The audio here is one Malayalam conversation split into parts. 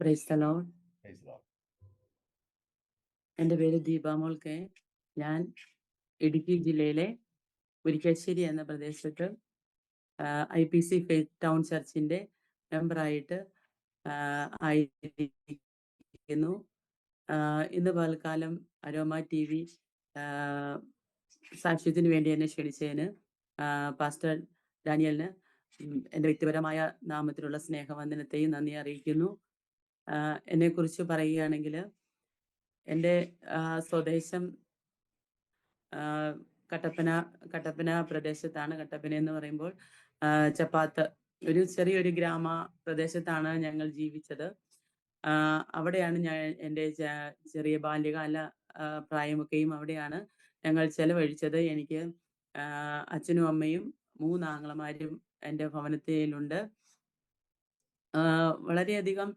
Praise the Lord. Praise the Lord. എൻ്റെ പേര് ദീപാമോൾ കെ. ഞാൻ ഇടുക്കി ജില്ലയിലെ മുരിക്കാശ്ശേരി എന്ന പ്രദേശത്ത് IPC ഫെയ്ത്ത് ടൗൺ ചർച്ചിൻ്റെ മെമ്പറായിട്ട് ആയിരിക്കുന്നു. ഇന്ന് പകൽക്കാലം അരോമ TV സാക്ഷ്യത്തിന് വേണ്ടി എന്നെ ക്ഷണിച്ചതിന് പാസ്റ്റർ ഡാനിയലിന് എൻ്റെ വ്യക്തിപരമായ നാമത്തിലുള്ള സ്നേഹവന്ദനത്തെയും നന്ദി അറിയിക്കുന്നു. എന്നെക്കുറിച്ച് പറയുകയാണെങ്കിൽ എൻ്റെ സ്വദേശം കട്ടപ്പന പ്രദേശത്താണ്. കട്ടപ്പന എന്ന് പറയുമ്പോൾ ചപ്പാത്ത് ഒരു ചെറിയൊരു ഗ്രാമ പ്രദേശത്താണ് ഞങ്ങൾ ജീവിച്ചത്. അവിടെയാണ് ഞാൻ എൻ്റെ ചെറിയ ബാല്യകാല പ്രായമൊക്കെയും അവിടെയാണ് ഞങ്ങൾ ചെലവഴിച്ചത്. എനിക്ക് അച്ഛനും അമ്മയും 3 ആങ്ങളമാരും എൻ്റെ ഭവനത്തിലുണ്ട്. വളരെയധികം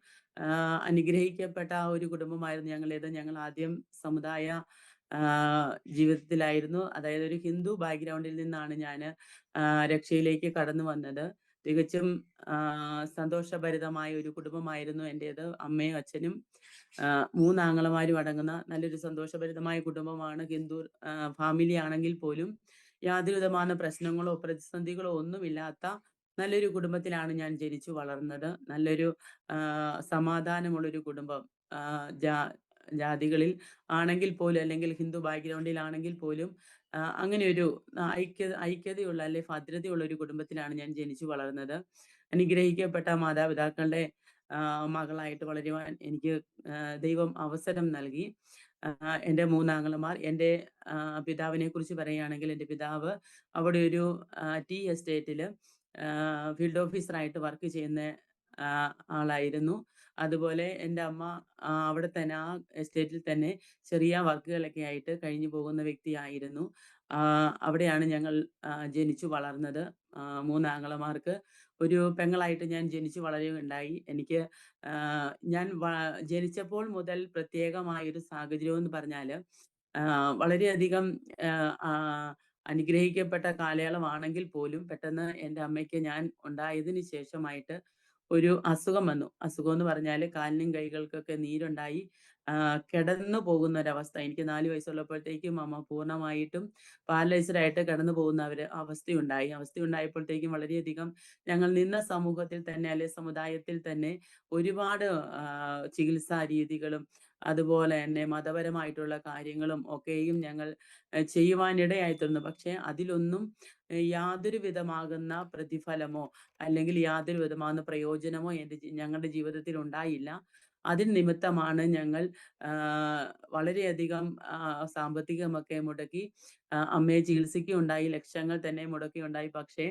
അനുഗ്രഹിക്കപ്പെട്ട ഒരു കുടുംബമായിരുന്നു ഞങ്ങളേത്. ഞങ്ങൾ ആദ്യം സമുദായ ജീവിതത്തിലായിരുന്നു. അതായത് ഒരു ഹിന്ദു ബാക്ക്ഗ്രൗണ്ടിൽ നിന്നാണ് ഞാൻ രക്ഷയിലേക്ക് കടന്നു വന്നത്. തികച്ചും സന്തോഷഭരിതമായ ഒരു കുടുംബമായിരുന്നു എൻ്റേത്. അമ്മയും അച്ഛനും 3 ആങ്ങളമാരും അടങ്ങുന്ന നല്ലൊരു സന്തോഷഭരിതമായ കുടുംബമാണ്. ഹിന്ദു ഫാമിലി ആണെങ്കിൽ പോലും യാതൊരു വിധமான പ്രശ്നങ്ങളോ പ്രതിസന്ധികളോ ഒന്നുമില്ലാത്ത നല്ലൊരു കുടുംബത്തിലാണ് ഞാൻ ജനിച്ചു വളർന്നത്. നല്ലൊരു സമാധാനമുള്ളൊരു കുടുംബം. ജാതികളിൽ ആണെങ്കിൽ പോലും, അല്ലെങ്കിൽ ഹിന്ദു ബാക്ക്ഗ്രൗണ്ടിലാണെങ്കിൽ പോലും അങ്ങനെ ഒരു ഐക്യതയുള്ള അല്ലെ ഭദ്രതയുള്ള ഒരു കുടുംബത്തിലാണ് ഞാൻ ജനിച്ചു വളർന്നത്. അനുഗ്രഹിക്കപ്പെട്ട മാതാപിതാക്കളുടെ മകളായിട്ട് വളരുവാൻ എനിക്ക് ദൈവം അവസരം നൽകി. എൻ്റെ 3 ആങ്ങളമാർ. എൻ്റെ പിതാവിനെ കുറിച്ച് പറയുകയാണെങ്കിൽ എൻ്റെ പിതാവ് അവിടെ ഒരു ടീ എസ്റ്റേറ്റിൽ ഫീൽഡ് ഓഫീസറായിട്ട് വർക്ക് ചെയ്യുന്ന ആളായിരുന്നു. അതുപോലെ എൻ്റെ അമ്മ അവിടെ തന്നെ ആ എസ്റ്റേറ്റിൽ തന്നെ ചെറിയ വർക്കുകളൊക്കെ ആയിട്ട് കഴിഞ്ഞു പോകുന്ന വ്യക്തിയായിരുന്നു. അവിടെയാണ് ഞങ്ങൾ ജനിച്ചു വളർന്നത്. 3 ആങ്ങളമാർക്ക് ഒരു പെങ്ങളായിട്ട് ഞാൻ ജനിച്ചു വളരുകയുണ്ടായി. എനിക്ക് ഞാൻ ജനിച്ചപ്പോൾ മുതൽ പ്രത്യേകമായൊരു സാഹചര്യം എന്ന് പറഞ്ഞാൽ വളരെയധികം അനുഗ്രഹിക്കപ്പെട്ട കാലയളവാണെങ്കിൽ പോലും പെട്ടെന്ന് എൻ്റെ അമ്മയ്ക്ക് ഞാൻ ഉണ്ടായതിന് ശേഷമായിട്ട് ഒരു അസുഖം വന്നു. അസുഖം എന്ന് പറഞ്ഞാൽ കാലിനും കൈകൾക്കൊക്കെ നീരുണ്ടായി കിടന്നു പോകുന്ന ഒരവസ്ഥ. എനിക്ക് 4 വയസ്സുള്ളപ്പോഴത്തേക്കും അമ്മ പൂർണ്ണമായിട്ടും പാരലൈസ്ഡായിട്ട് കിടന്നു പോകുന്ന അവസ്ഥയുണ്ടായപ്പോഴത്തേക്കും വളരെയധികം ഞങ്ങൾ നിന്ന സമൂഹത്തിൽ തന്നെ അല്ലെ സമുദായത്തിൽ തന്നെ ഒരുപാട് ചികിത്സാ രീതികളും അതുപോലെ തന്നെ മതപരമായിട്ടുള്ള കാര്യങ്ങളും ഒക്കെയും ഞങ്ങൾ ചെയ്യുവാനിടയായിത്തീർന്നു. പക്ഷെ അതിലൊന്നും യാതൊരു വിധമാകുന്ന പ്രതിഫലമോ അല്ലെങ്കിൽ യാതൊരു വിധമാകുന്ന പ്രയോജനമോ ഞങ്ങളുടെ ജീവിതത്തിൽ ഉണ്ടായില്ല. അതിന് നിമിത്തമാണ് ഞങ്ങൾ വളരെയധികം സാമ്പത്തികമൊക്കെ മുടക്കി അമ്മയെ ചികിത്സിക്കുകയുണ്ടായി. ലക്ഷങ്ങൾ തന്നെ മുടക്കുകയുണ്ടായി. പക്ഷേ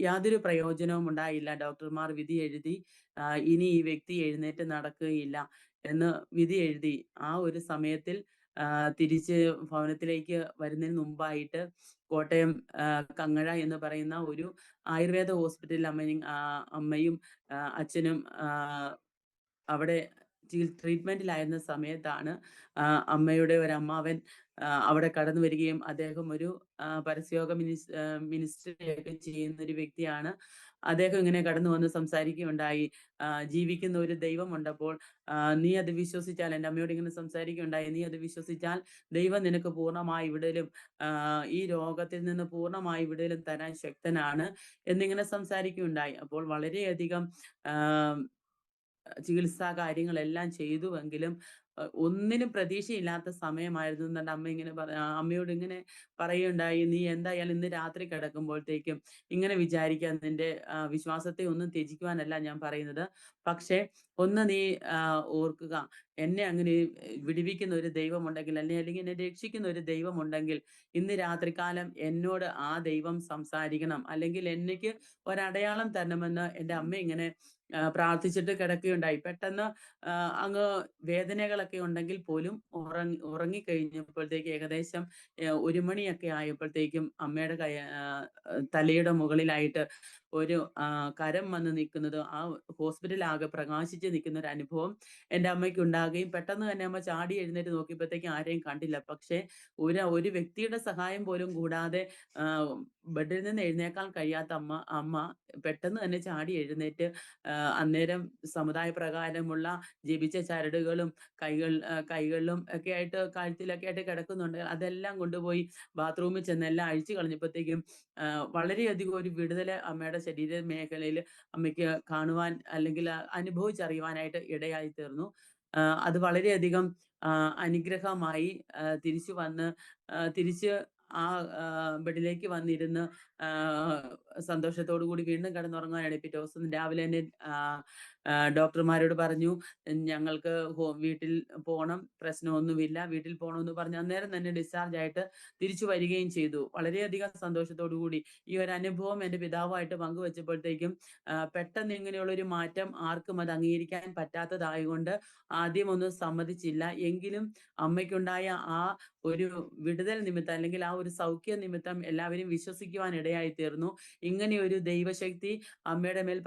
യാതൊരു പ്രയോജനവും ഉണ്ടായില്ല. ഡോക്ടർമാർ വിധി എഴുതി, ഇനി ഈ വ്യക്തി എഴുന്നേറ്റ് നടക്കുകയില്ല എന്ന് വിധി എഴുതി. ആ ഒരു സമയത്തിൽ തിരിച്ച് ഭവനത്തിലേക്ക് വരുന്നതിന് മുമ്പായിട്ട് കോട്ടയം കങ്ങഴ എന്ന് പറയുന്ന ഒരു ആയുർവേദ ഹോസ്പിറ്റലിൽ അമ്മയും അച്ഛനും അവിടെ ട്രീറ്റ്മെന്റിലായിരുന്ന സമയത്താണ് അമ്മയുടെ ഒരു അമ്മാവൻ അവിടെ കടന്നു വരികയും അദ്ദേഹം ഒരു പരസ്യയോഗ മിനിസ്ട്രിയൊക്കെ ചെയ്യുന്ന ഒരു വ്യക്തിയാണ്. അദ്ദേഹം ഇങ്ങനെ കടന്നു വന്ന് സംസാരിക്കുകയുണ്ടായി. ജീവിക്കുന്ന ഒരു ദൈവമുണ്ടപ്പോൾ നീ അത് വിശ്വസിച്ചാൽ, എൻ്റെ അമ്മയോട് ഇങ്ങനെ സംസാരിക്കുകയുണ്ടായി, നീ അത് വിശ്വസിച്ചാൽ ദൈവം നിനക്ക് പൂർണ്ണമായി വിടലും ഈ രോഗത്തിൽ നിന്ന് പൂർണ്ണമായി വിടലും തരാൻ ശക്തനാണ് എന്നിങ്ങനെ സംസാരിക്കുകയുണ്ടായി. അപ്പോൾ വളരെയധികം ചികിത്സാ കാര്യങ്ങളെല്ലാം ചെയ്തുവെങ്കിലും ഒന്നിനും പ്രതീക്ഷയില്ലാത്ത സമയമായിരുന്നു. എന്നിട്ട് അമ്മയോട് ഇങ്ങനെ പറയുകയുണ്ടായി, നീ എന്തായാലും ഇന്ന് രാത്രി കിടക്കുമ്പോഴത്തേക്കും ഇങ്ങനെ വിചാരിക്കാൻ, നിന്റെ വിശ്വാസത്തെ ഒന്നും ത്യജിക്കുവാനല്ല ഞാൻ പറയുന്നത്, പക്ഷേ ഒന്ന് നീ ഓർക്കുക, എന്നെ അങ്ങനെ വിടുവിക്കുന്ന ഒരു ദൈവമുണ്ടെങ്കിൽ അല്ലെങ്കിൽ എന്നെ രക്ഷിക്കുന്ന ഒരു ദൈവമുണ്ടെങ്കിൽ ഇന്ന് രാത്രികാലം എന്നോട് ആ ദൈവം സംസാരിക്കണം, അല്ലെങ്കിൽ എനിക്ക് ഒരടയാളം തരണമെന്ന് എൻ്റെ അമ്മ ഇങ്ങനെ പ്രാർത്ഥിച്ചിട്ട് കിടക്കുകയുണ്ടായി. പെട്ടെന്ന് അങ്ങ് വേദനകളൊക്കെ ഉണ്ടെങ്കിൽ പോലും ഉറങ്ങിക്കഴിഞ്ഞപ്പോഴത്തേക്ക് ഏകദേശം 1 മണിയൊക്കെ ആയപ്പോഴത്തേക്കും അമ്മയുടെ തലയുടെ മുകളിലായിട്ട് ഒരു കരം വന്ന് നിൽക്കുന്നത്, ആ ഹോസ്പിറ്റലാകെ പ്രകാശിച്ച് നിൽക്കുന്ന ഒരു അനുഭവം എൻ്റെ അമ്മയ്ക്കുണ്ടാകുകയും പെട്ടെന്ന് തന്നെ അമ്മ ചാടി എഴുന്നേറ്റ് നോക്കിയപ്പോഴത്തേക്കും ആരെയും കണ്ടില്ല. പക്ഷേ ഒരു വ്യക്തിയുടെ സഹായം പോലും കൂടാതെ ആഹ് ബെഡിൽ നിന്ന് എഴുന്നേൽക്കാൻ കഴിയാത്ത അമ്മ പെട്ടെന്ന് തന്നെ ചാടി എഴുന്നേറ്റ് അന്നേരം സമുദായ പ്രകാരമുള്ള ജപിച്ച ചരടുകളും കൈകളിലും ഒക്കെ ആയിട്ട് കഴുത്തിലൊക്കെ ആയിട്ട് കിടക്കുന്നുണ്ട്. അതെല്ലാം കൊണ്ടുപോയി ബാത്റൂമിൽ ചെന്ന് എല്ലാം അഴിച്ച് കളഞ്ഞപ്പോഴത്തേക്കും വളരെയധികം ഒരു വിടുതല് അമ്മയുടെ ശരീര മേഖലയില് അമ്മയ്ക്ക് കാണുവാൻ അല്ലെങ്കിൽ അനുഭവിച്ചറിയുവാനായിട്ട് ഇടയായി തീർന്നു. അത് വളരെയധികം അനുഗ്രഹമായി തിരിച്ചു വന്ന് തിരിച്ച് ആ ബെഡിലേക്ക് വന്നിരുന്ന് സന്തോഷത്തോടു കൂടി വീണ്ടും കിടന്നുറങ്ങാനായി പിറ്റേ ദിവസം രാവിലെ തന്നെ ആഹ് ഡോക്ടർമാരോട് പറഞ്ഞു, ഞങ്ങൾക്ക് വീട്ടിൽ പോണം, പ്രശ്നമൊന്നുമില്ല, വീട്ടിൽ പോണമെന്ന് പറഞ്ഞ് അന്നേരം തന്നെ ഡിസ്ചാർജ് ആയിട്ട് തിരിച്ചു വരികയും ചെയ്തു. വളരെയധികം സന്തോഷത്തോടു കൂടി ഈ ഒരു അനുഭവം എൻ്റെ പിതാവുമായിട്ട് പങ്കുവെച്ചപ്പോഴത്തേക്കും പെട്ടെന്ന് ഇങ്ങനെയുള്ളൊരു മാറ്റം ആർക്കും അത് അംഗീകരിക്കാൻ പറ്റാത്തതായതുകൊണ്ട് ആദ്യമൊന്നും സമ്മതിച്ചില്ല. എങ്കിലും അമ്മയ്ക്കുണ്ടായ ആ ഒരു വിടുതൽ നിമിത്തം അല്ലെങ്കിൽ ആ ഒരു സൗഖ്യ നിമിത്തം എല്ലാവരും വിശ്വസിക്കുവാൻ ഇടയായി തീർന്നു. ഇങ്ങനെയൊരു ദൈവശക്തി അമ്മയുടെ മേൽ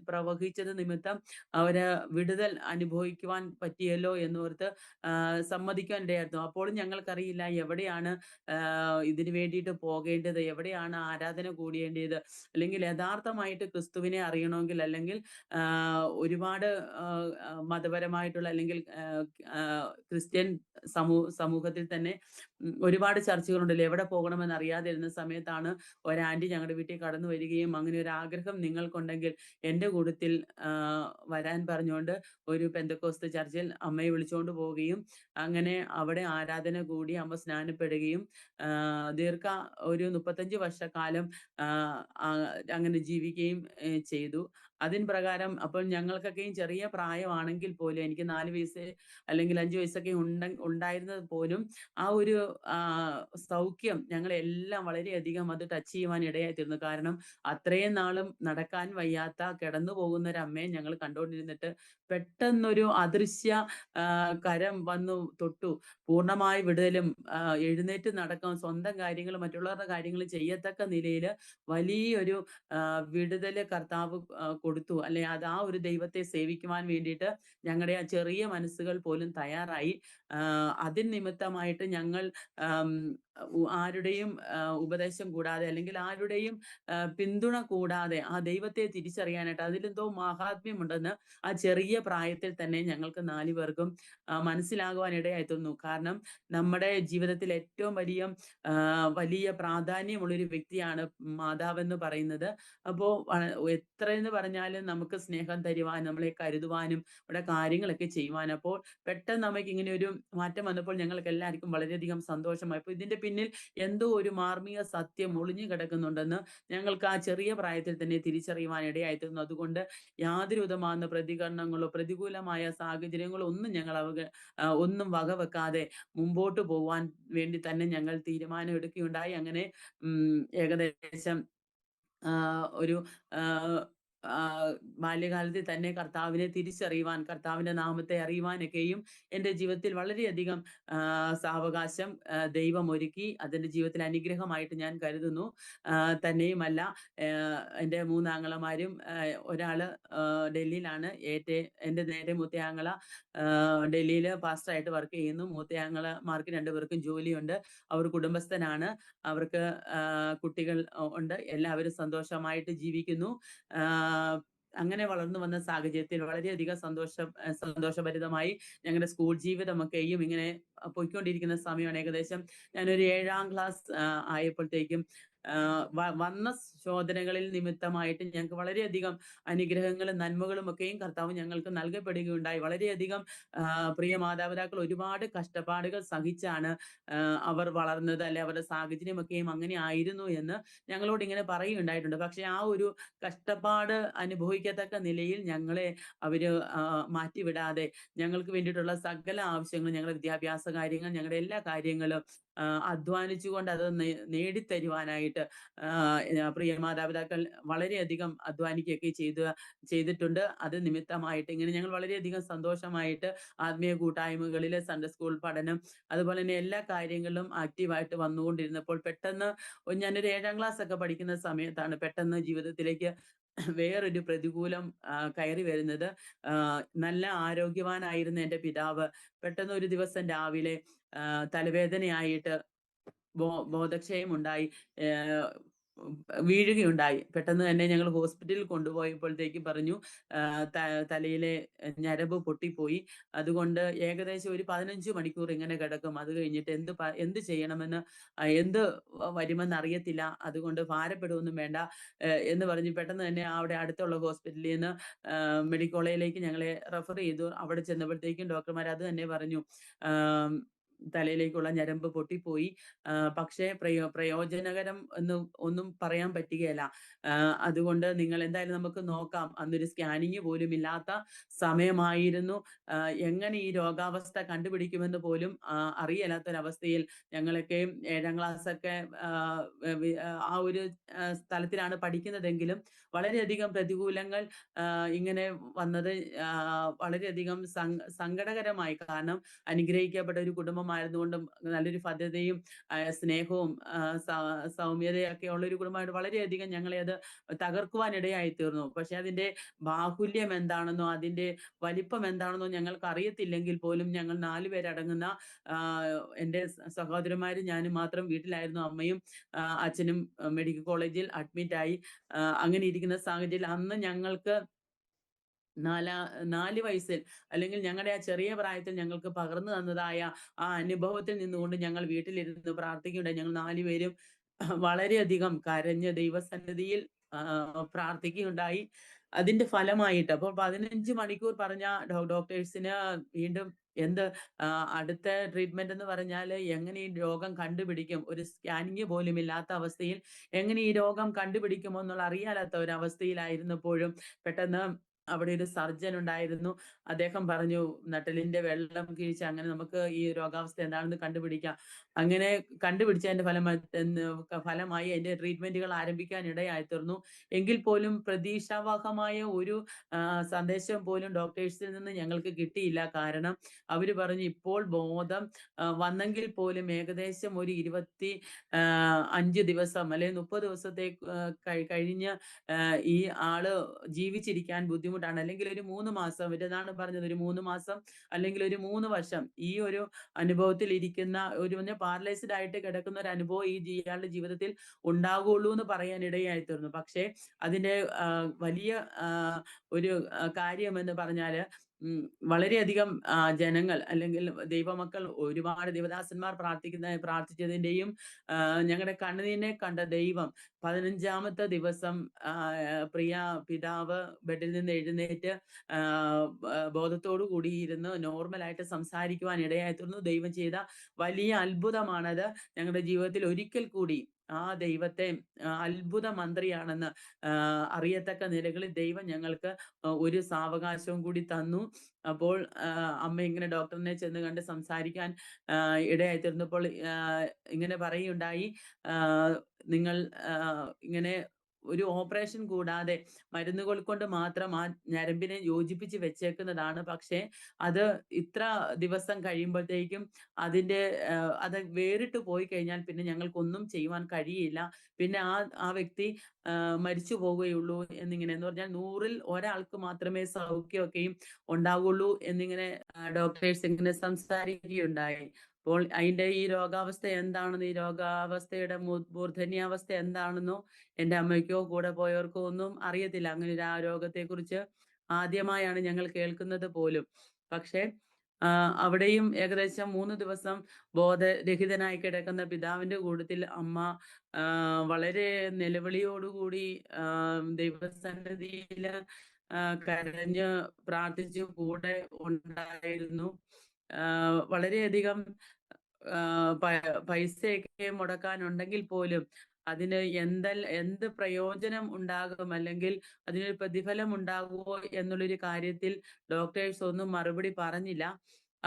പ്രവഹിച്ചത് നിമിത്തം അവര് വിടുതൽ അനുഭവിക്കുവാൻ പറ്റിയല്ലോ എന്നോർത്ത് സമ്മതിക്കാൻ ഇടയായിരുന്നു. അപ്പോഴും ഞങ്ങൾക്കറിയില്ല എവിടെയാണ് ഇതിന് വേണ്ടിയിട്ട് പോകേണ്ടത്, എവിടെയാണ് ആരാധന കൂടിയേണ്ടത്, അല്ലെങ്കിൽ യഥാർത്ഥമായിട്ട് ക്രിസ്തുവിനെ അറിയണമെങ്കിൽ അല്ലെങ്കിൽ ഒരുപാട് മതപരമായിട്ടുള്ള അല്ലെങ്കിൽ ക്രിസ്ത്യൻ സമൂഹത്തിൽ തന്നെ ഒരുപാട് ചർച്ചകളുണ്ടല്ലോ. എവിടെ പോകണമെന്ന് അറിയാതിരുന്ന സമയത്താണ് ഒരാന്റി ഞങ്ങളുടെ വീട്ടിൽ കടന്നു വരികയും അങ്ങനെ ഒരു ആഗ്രഹം നിങ്ങൾക്കുണ്ടെങ്കിൽ എൻ്റെ കൂട്ടത്തിൽ വരാൻ പറഞ്ഞുകൊണ്ട് ഒരു പെന്തക്കോസ്ത് ചർച്ചിൽ അമ്മയെ വിളിച്ചുകൊണ്ട് പോവുകയും അങ്ങനെ അവിടെ ആരാധന കൂടി അമ്മ സ്നാനപ്പെടുകയും ദീർഘ ഒരു 35 വർഷക്കാലം അങ്ങനെ ജീവിക്കുകയും ചെയ്തു. അതിൻ പ്രകാരം അപ്പോൾ ഞങ്ങൾക്കൊക്കെയും ചെറിയ പ്രായമാണെങ്കിൽ പോലും എനിക്ക് 4 വയസ്സ് അല്ലെങ്കിൽ 5 വയസ്സൊക്കെ ഉണ്ടായിരുന്നത് പോലും ആ ഒരു സൗഖ്യം ഞങ്ങളെല്ലാം വളരെയധികം അത് ടച്ച് ചെയ്യുവാൻ ഇടയായിത്തീർന്നു. കാരണം അത്രയും നാളും നടക്കാൻ വയ്യാത്ത കിടന്നു പോകുന്ന ഒരു അമ്മയെ ഞങ്ങൾ കണ്ടുകൊണ്ടിരുന്നിട്ട് പെട്ടെന്നൊരു അദൃശ്യ കരം വന്നു തൊട്ടു. പൂർണ്ണമായ വിടുതലും എഴുന്നേറ്റ് നടക്കാൻ സ്വന്തം കാര്യങ്ങൾ മറ്റുള്ളവരുടെ കാര്യങ്ങൾ ചെയ്യത്തക്ക നിലയിൽ വലിയൊരു വിടുതല് കർത്താവ് കൊടുത്തു. അല്ലെ അത് ആ ഒരു ദൈവത്തെ സേവിക്കുവാൻ വേണ്ടിയിട്ട് ഞങ്ങളുടെ ആ ചെറിയ മനസ്സുകൾ പോലും തയ്യാറായി. അതിൻ നിമിത്തമായിട്ട് ഞങ്ങൾ ആരുടെയും ഉപദേശം കൂടാതെ അല്ലെങ്കിൽ ആരുടെയും പിന്തുണ കൂടാതെ ആ ദൈവത്തെ തിരിച്ചറിയാനായിട്ട് അതിലെന്തോ മാഹാത്മ്യമുണ്ടെന്ന് ആ ചെറിയ പ്രായത്തിൽ തന്നെ ഞങ്ങൾക്ക് 4 പേർക്കും മനസ്സിലാകുവാൻ ഇടയായിത്തീർന്നു. കാരണം നമ്മുടെ ജീവിതത്തിൽ ഏറ്റവും വലിയ പ്രാധാന്യമുള്ളൊരു വ്യക്തിയാണ് മാതാവെന്ന് പറയുന്നത്. അപ്പോ എത്രയെന്ന് പറഞ്ഞാലും നമുക്ക് സ്നേഹം തരുവാനും നമ്മളെ കരുതുവാനും നമ്മുടെ കാര്യങ്ങളൊക്കെ ചെയ്യുവാനും അപ്പോൾ പെട്ടെന്ന് അമ്മയ്ക്ക് ഇങ്ങനെ ഒരു മാറ്റം വന്നപ്പോൾ ഞങ്ങൾക്ക് എല്ലാവർക്കും വളരെയധികം സന്തോഷമായി. അപ്പൊ ഇതിന്റെ പിന്നിൽ എന്തോ ഒരു മാർമിക സത്യം ഒളിഞ്ഞു കിടക്കുന്നുണ്ടെന്ന് ഞങ്ങൾക്ക് ആ ചെറിയ പ്രായത്തിൽ തന്നെ തിരിച്ചറിയുവാൻ ഇടയായിത്തീർന്നു. അതുകൊണ്ട് യാതൊരു വിധമാകുന്ന പ്രതികരണങ്ങളോ പ്രതികൂലമായ സാഹചര്യങ്ങളോ ഒന്നും ഞങ്ങൾ ഒന്നും വകവെക്കാതെ മുമ്പോട്ട് പോകുവാൻ വേണ്ടി തന്നെ ഞങ്ങൾ തീരുമാനം എടുക്കുകയുണ്ടായി. അങ്ങനെ ഏകദേശം ഒരു ആഹ് ആഹ് ബാല്യകാലത്തിൽ തന്നെ കർത്താവിനെ തിരിച്ചറിയുവാൻ, കർത്താവിന്റെ നാമത്തെ അറിയുവാനൊക്കെയും എൻ്റെ ജീവിതത്തിൽ വളരെയധികം സാവകാശം ദൈവം ഒരുക്കി. അതെൻ്റെ ജീവിതത്തിൽ അനുഗ്രഹമായിട്ട് ഞാൻ കരുതുന്നു. തന്നെയുമല്ല എൻ്റെ 3 ആങ്ങളമാരും ഒരാള് ഡൽഹിയിലാണ്. എൻ്റെ നേരെ മൂത്ത ആങ്ങള ഡൽഹിയില് പാസ്റ്ററായിട്ട് വർക്ക് ചെയ്യുന്നു. മൂത്ത ആങ്ങളമാർക്ക് 2 പേർക്കും ജോലിയുണ്ട്. അവർ കുടുംബസ്ഥനാണ്. അവർക്ക് കുട്ടികൾ ഉണ്ട്. എല്ലാവരും സന്തോഷമായിട്ട് ജീവിക്കുന്നു. അങ്ങനെ വളർന്നു വന്ന സാഹചര്യത്തിൽ വളരെയധികം സന്തോഷഭരിതമായി ഞങ്ങളുടെ സ്കൂൾ ജീവിതമൊക്കെയും ഇങ്ങനെ പോയിക്കൊണ്ടിരിക്കുന്ന സമയമാണ്. ഏകദേശം ഞാനൊരു 7ാം ക്ലാസ് ആയപ്പോഴത്തേക്കും വന്ന ശോധനകളിൽ നിമിത്തമായിട്ട് ഞങ്ങൾക്ക് വളരെയധികം അനുഗ്രഹങ്ങളും നന്മകളും ഒക്കെയും കർത്താവ് ഞങ്ങൾക്ക് നൽകപ്പെടുകയുണ്ടായി. വളരെയധികം പ്രിയ മാതാപിതാക്കൾ ഒരുപാട് കഷ്ടപ്പാടുകൾ സഹിച്ചാണ് അവർ വളർന്നത്, അല്ലെ അവരുടെ സാഹചര്യമൊക്കെയും അങ്ങനെ ആയിരുന്നു എന്ന് ഞങ്ങളോട് ഇങ്ങനെ പറയുകയുണ്ടായിട്ടുണ്ട്. പക്ഷെ ആ ഒരു കഷ്ടപ്പാട് അനുഭവിക്കത്തക്ക നിലയിൽ ഞങ്ങളെ അവര് മാറ്റിവിടാതെ ഞങ്ങൾക്ക് വേണ്ടിയിട്ടുള്ള സകല ആവശ്യങ്ങളും, ഞങ്ങളുടെ വിദ്യാഭ്യാസ കാര്യങ്ങൾ, ഞങ്ങളുടെ എല്ലാ കാര്യങ്ങളും അധ്വാനിച്ചുകൊണ്ട് അത് നേടിത്തരുവാനായിട്ട് പ്രിയ മാതാപിതാക്കൾ വളരെയധികം അധ്വാനിക്കുകയൊക്കെ ചെയ്തിട്ടുണ്ട്. അത് നിമിത്തമായിട്ട് ഇങ്ങനെ ഞങ്ങൾ വളരെയധികം സന്തോഷമായിട്ട് ആത്മീയ കൂട്ടായ്മകളില് സൺഡേ സ്കൂൾ പഠനം അതുപോലെ തന്നെ എല്ലാ കാര്യങ്ങളിലും ആക്റ്റീവായിട്ട് വന്നുകൊണ്ടിരുന്നപ്പോൾ പെട്ടെന്ന് ഞാനൊരു 7ാം ക്ലാസ് ഒക്കെ പഠിക്കുന്ന സമയത്താണ് പെട്ടെന്ന് ജീവിതത്തിലേക്ക് വേറൊരു പ്രതികൂലം കയറി വരുന്നത്. നല്ല ആരോഗ്യവാനായിരുന്ന എൻ്റെ പിതാവ് പെട്ടെന്ന് ഒരു ദിവസം രാവിലെ തലവേദനയായിട്ട് ബോധക്ഷയമുണ്ടായി. ഏഹ് വീഴുകയുണ്ടായി. പെട്ടെന്ന് തന്നെ ഞങ്ങൾ ഹോസ്പിറ്റലിൽ കൊണ്ടുപോയപ്പോഴത്തേക്ക് പറഞ്ഞു തലയിലെ ഞരമ്പ് പൊട്ടിപ്പോയി. അതുകൊണ്ട് ഏകദേശം ഒരു 15 മണിക്കൂർ ഇങ്ങനെ കിടക്കും. അത് കഴിഞ്ഞിട്ട് എന്ത് ചെയ്യണമെന്ന് എന്ത് വരുമെന്ന് അറിയത്തില്ല. അതുകൊണ്ട് ഭാരപ്പെടുവൊന്നും വേണ്ട എന്ന് പറഞ്ഞ് പെട്ടെന്ന് തന്നെ അവിടെ അടുത്തുള്ള ഹോസ്പിറ്റലിൽ നിന്ന് മെഡിക്കൽ കോളേജിലേക്ക് ഞങ്ങളെ റെഫർ ചെയ്തു. അവിടെ ചെന്നപ്പോഴത്തേക്കും ഡോക്ടർമാർ അത് തന്നെ പറഞ്ഞു. ആം, തലയിലേക്കുള്ള ഞരമ്പ് പൊട്ടിപ്പോയി. പക്ഷേ പ്രയോജനകരം എന്ന് ഒന്നും പറയാൻ പറ്റുകയില്ല. അതുകൊണ്ട് നിങ്ങൾ എന്തായാലും നമുക്ക് നോക്കാം. അന്നൊരു സ്കാനിങ് പോലും ഇല്ലാത്ത സമയമായിരുന്നു. എങ്ങനെ ഈ രോഗാവസ്ഥ കണ്ടുപിടിക്കുമെന്ന് പോലും അറിയലാത്തൊരവസ്ഥയിൽ ഞങ്ങളൊക്കെയും 7ാം ക്ലാസ്സൊക്കെ ആ ഒരു സ്ഥലത്തിലാണ് പഠിക്കുന്നതെങ്കിലും വളരെയധികം പ്രതികൂലങ്ങൾ ഇങ്ങനെ വന്നത് വളരെയധികം സങ്കടകരമായി. കാരണം അനുഗ്രഹിക്കപ്പെട്ട ഒരു കുടുംബമായിരുന്നുകൊണ്ടും നല്ലൊരു ഭദ്രതയും സ്നേഹവും സൗമ്യതയൊക്കെ ഉള്ള ഒരു കുടുംബമായിട്ട് വളരെയധികം ഞങ്ങളെ അത് തകർക്കുവാനിടയായി തീർന്നു. പക്ഷെ അതിന്റെ ബാഹുല്യം എന്താണെന്നോ അതിന്റെ വലിപ്പം എന്താണെന്നോ ഞങ്ങൾക്ക് അറിയത്തില്ലെങ്കിൽ പോലും ഞങ്ങൾ 4 പേരടങ്ങുന്ന എൻ്റെ സഹോദരന്മാരും ഞാനും മാത്രം വീട്ടിലായിരുന്നു. അമ്മയും അച്ഛനും മെഡിക്കൽ കോളേജിൽ അഡ്മിറ്റായി. അങ്ങനെ ഇരിക്കുന്ന സാഹചര്യത്തിൽ അന്ന് ഞങ്ങൾക്ക് 4 വയസ്സിൽ അല്ലെങ്കിൽ ഞങ്ങളുടെ ആ ചെറിയ പ്രായത്തിൽ ഞങ്ങൾക്ക് പകർന്നു തന്നതായ ആ അനുഭവത്തിൽ നിന്നുകൊണ്ട് ഞങ്ങൾ വീട്ടിലിരുന്ന് പ്രാർത്ഥിക്കുകയുണ്ടായി. ഞങ്ങൾ 4 പേരും വളരെയധികം കരഞ്ഞ് ദൈവസന്നിധിയിൽ പ്രാർത്ഥിക്കുകയുണ്ടായി. അതിന്റെ ഫലമായിട്ട് അപ്പോൾ 15 മണിക്കൂർ പറഞ്ഞ ഡോക്ടേഴ്സിന് വീണ്ടും എന്ത് അടുത്ത ട്രീറ്റ്മെന്റ് എന്ന് പറഞ്ഞാല് എങ്ങനെ ഈ രോഗം കണ്ടുപിടിക്കും, ഒരു സ്കാനിങ് പോലും ഇല്ലാത്ത അവസ്ഥയിൽ എങ്ങനെ ഈ രോഗം കണ്ടുപിടിക്കുമോ എന്നുള്ള അറിയാത്ത ഒരു അവസ്ഥയിലായിരുന്നപ്പോഴും പെട്ടെന്ന് അവിടെ ഒരു സർജൻ ഉണ്ടായിരുന്നു. അദ്ദേഹം പറഞ്ഞു നട്ടലിന്റെ വെള്ളം കിഴിച്ച് അങ്ങനെ നമുക്ക് ഈ രോഗാവസ്ഥ എന്താണെന്ന് കണ്ടുപിടിക്കാം. അങ്ങനെ കണ്ടുപിടിച്ചതിന്റെ ഫലമായി അതിന്റെ ട്രീറ്റ്മെന്റുകൾ ആരംഭിക്കാൻ ഇടയായി തീർന്നു. എങ്കിൽ പോലും പ്രതീക്ഷാവഹമായ ഒരു സന്ദേശം പോലും ഡോക്ടേഴ്സിൽ നിന്ന് ഞങ്ങൾക്ക് കിട്ടിയില്ല. കാരണം അവര് പറഞ്ഞു ഇപ്പോൾ ബോധം വന്നെങ്കിൽ പോലും ഏകദേശം ഒരു 25 ദിവസം അല്ലെങ്കിൽ 30 ദിവസത്തെ കഴിഞ്ഞ് ഈ ആള് ജീവിച്ചിരിക്കാൻ ബുദ്ധിമുട്ടാണ്. അല്ലെങ്കിൽ ഒരു 3 മാസം ഇതാണ് പറഞ്ഞത്. ഒരു 3 മാസം അല്ലെങ്കിൽ ഒരു 3 വർഷം ഈ ഒരു അനുഭവത്തിൽ ഇരിക്കുന്ന ഒരു പാരലൈസ്ഡ് ആയിട്ട് കിടക്കുന്ന ഒരു അനുഭവം ഇയാളുടെ ജീവിതത്തിൽ ഉണ്ടാകുള്ളൂ എന്ന് പറയാൻ ഇടയായി തീർന്നു. പക്ഷേ അതിന്റെ വലിയ ഒരു കാര്യം എന്ന് പറഞ്ഞാല് വളരെയധികം ജനങ്ങൾ അല്ലെങ്കിൽ ദൈവമക്കൾ ഒരുപാട് ദേവദാസന്മാർ പ്രാർത്ഥിച്ചതിന്റെയും ഞങ്ങളുടെ കണ്ണുനീരിനെ കണ്ട ദൈവം 15ാമത്തെ ദിവസം പ്രിയ പിതാവ് ബെഡിൽ നിന്ന് എഴുന്നേറ്റ് ബോധത്തോടു കൂടി ഇരുന്ന് നോർമലായിട്ട് സംസാരിക്കുവാൻ ഇടയായി തീർന്നു. ദൈവം ചെയ്ത വലിയ അത്ഭുതമാണത്. ഞങ്ങളുടെ ജീവിതത്തിൽ ഒരിക്കൽ കൂടി ആ ദൈവത്തെ അത്ഭുത മന്ത്രിയാണെന്ന് അറിയത്തക്ക നിലകളിൽ ദൈവം ഞങ്ങൾക്ക് ഒരു സാവകാശവും കൂടി തന്നു. അപ്പോൾ അമ്മ ഇങ്ങനെ ഡോക്ടറിനെ ചെന്ന് കണ്ട് സംസാരിക്കാൻ ഇടയായി തീർന്നപ്പോൾ ഇങ്ങനെ പറയുകയുണ്ടായി, നിങ്ങൾ ഇങ്ങനെ ഒരു ഓപ്പറേഷൻ കൂടാതെ മരുന്നുകൾ കൊണ്ട് മാത്രം ആ ഞരമ്പിനെ യോജിപ്പിച്ച് വെച്ചേക്കുന്നതാണ്. പക്ഷേ അത് ഇത്ര ദിവസം കഴിയുമ്പോഴത്തേക്കും അത് വേറിട്ട് പോയി കഴിഞ്ഞാൽ പിന്നെ ഞങ്ങൾക്കൊന്നും ചെയ്യുവാൻ കഴിയില്ല. പിന്നെ ആ വ്യക്തി മരിച്ചു പോവുകയുള്ളൂ എന്നിങ്ങനെ. എന്ന് പറഞ്ഞാൽ 100ൽ ഒരാൾക്ക് മാത്രമേ സൗഖ്യമൊക്കെയും ഉണ്ടാവുള്ളൂ എന്നിങ്ങനെ ഡോക്ടേഴ്സ് ഇങ്ങനെ സംസാരിക്കുകയുണ്ടായി. അപ്പോൾ അതിന്റെ ഈ രോഗാവസ്ഥ എന്താണെന്ന്, ഈ രോഗാവസ്ഥയുടെ മൂർധന്യാവസ്ഥ എന്താണെന്നോ എൻ്റെ അമ്മയ്ക്കോ കൂടെ പോയവർക്കോ ഒന്നും അറിയത്തില്ല. അങ്ങനെ ഒരു രോഗത്തെക്കുറിച്ച് ആദ്യമായാണ് ഞങ്ങൾ കേൾക്കുന്നത് പോലും. പക്ഷേ അവിടെയും ഏകദേശം 3 ദിവസം ബോധരഹിതനായി കിടക്കുന്ന പിതാവിന്റെ കൂട്ടത്തിൽ അമ്മ വളരെ നിലവിളിയോടുകൂടി ദൈവസന്നിധിയിൽ കരഞ്ഞ് പ്രാർത്ഥിച്ചു കൂടെ ഉണ്ടായിരുന്നു. വളരെയധികം പൈസയൊക്കെ മുടക്കാനുണ്ടെങ്കിൽ പോലും അതിന് എന്ത് പ്രയോജനം ഉണ്ടാകും അല്ലെങ്കിൽ അതിനൊരു പ്രതിഫലം ഉണ്ടാകുമോ എന്നുള്ളൊരു കാര്യത്തിൽ ഡോക്ടേഴ്സ് ഒന്നും മറുപടി പറഞ്ഞില്ല.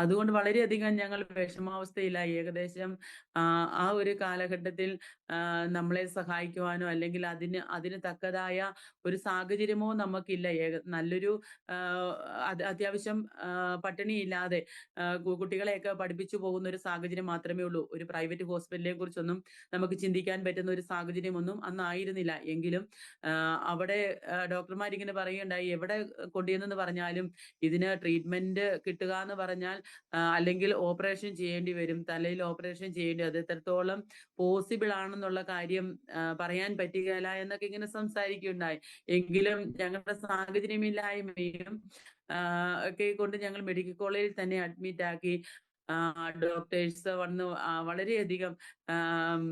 അതുകൊണ്ട് വളരെയധികം ഞങ്ങൾ വിഷമാവസ്ഥയിലായി. ഏകദേശം ആ ഒരു കാലഘട്ടത്തിൽ നമ്മളെ സഹായിക്കുവാനോ അല്ലെങ്കിൽ അതിന് തക്കതായ ഒരു സാഹചര്യമോ നമുക്കില്ല. നല്ലൊരു ആഹ് അത്യാവശ്യം പട്ടിണിയില്ലാതെ കുട്ടികളെയൊക്കെ പഠിപ്പിച്ചു പോകുന്ന ഒരു സാഹചര്യം മാത്രമേ ഉള്ളൂ. ഒരു പ്രൈവറ്റ് ഹോസ്പിറ്റലിനെ കുറിച്ചൊന്നും നമുക്ക് ചിന്തിക്കാൻ പറ്റുന്ന ഒരു സാഹചര്യമൊന്നും അന്നായിരുന്നില്ല. എങ്കിലും അവിടെ ഡോക്ടർമാരിങ്ങനെ പറയുകയുണ്ടായി, എവിടെ കൊണ്ടുചെന്നെന്ന് പറഞ്ഞാലും ഇതിന് ട്രീറ്റ്മെന്റ് കിട്ടുക എന്ന് പറഞ്ഞാൽ അല്ലെങ്കിൽ ഓപ്പറേഷൻ ചെയ്യേണ്ടി വരും. തലയിൽ ഓപ്പറേഷൻ ചെയ്യേണ്ടി അത് എത്രത്തോളം പോസിബിൾ ആണെന്നുള്ള കാര്യം പറയാൻ പറ്റുകേല എന്നൊക്കെ ഇങ്ങനെ സംസാരിക്കുകയുണ്ടായി. എങ്കിലും ഞങ്ങളുടെ സാഹചര്യമില്ലായ്മയും ഒക്കെ കൊണ്ട് ഞങ്ങൾ മെഡിക്കൽ കോളേജിൽ തന്നെ അഡ്മിറ്റ് ആക്കി. ഡോക്ടേഴ്സ് വന്ന് വളരെയധികം ആം,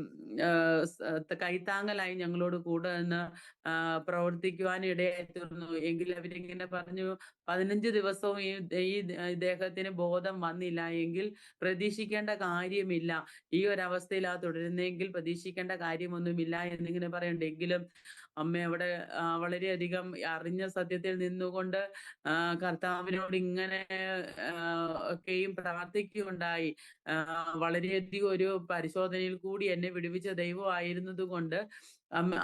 കൈത്താങ്ങലായി ഞങ്ങളോട് കൂടെ നിന്ന് പ്രവർത്തിക്കുവാൻ ഇടയായി തീർന്നു. എങ്കിൽ അവരിങ്ങനെ പറഞ്ഞു, 15 ദിവസവും ഈ ഇദ്ദേഹത്തിന് ബോധം വന്നില്ല എങ്കിൽ പ്രതീക്ഷിക്കേണ്ട കാര്യമില്ല. ഈ ഒരവസ്ഥയിലാ തുടരുന്നതെങ്കിൽ പ്രതീക്ഷിക്കേണ്ട കാര്യമൊന്നുമില്ല എന്നിങ്ങനെ പറയുന്നുണ്ട്. എങ്കിലും അമ്മ അവിടെ വളരെയധികം അറിഞ്ഞ സത്യത്തിൽ നിന്നുകൊണ്ട് കർത്താവിനോട് ഇങ്ങനെ ഒക്കെയും പ്രാർത്ഥിക്കുകയുണ്ടായി. വളരെയധികം ഒരു പരിശോധനയിൽ കൂടി എന്നെ വിടുവിച്ച ദൈവമായിരുന്നത് കൊണ്ട്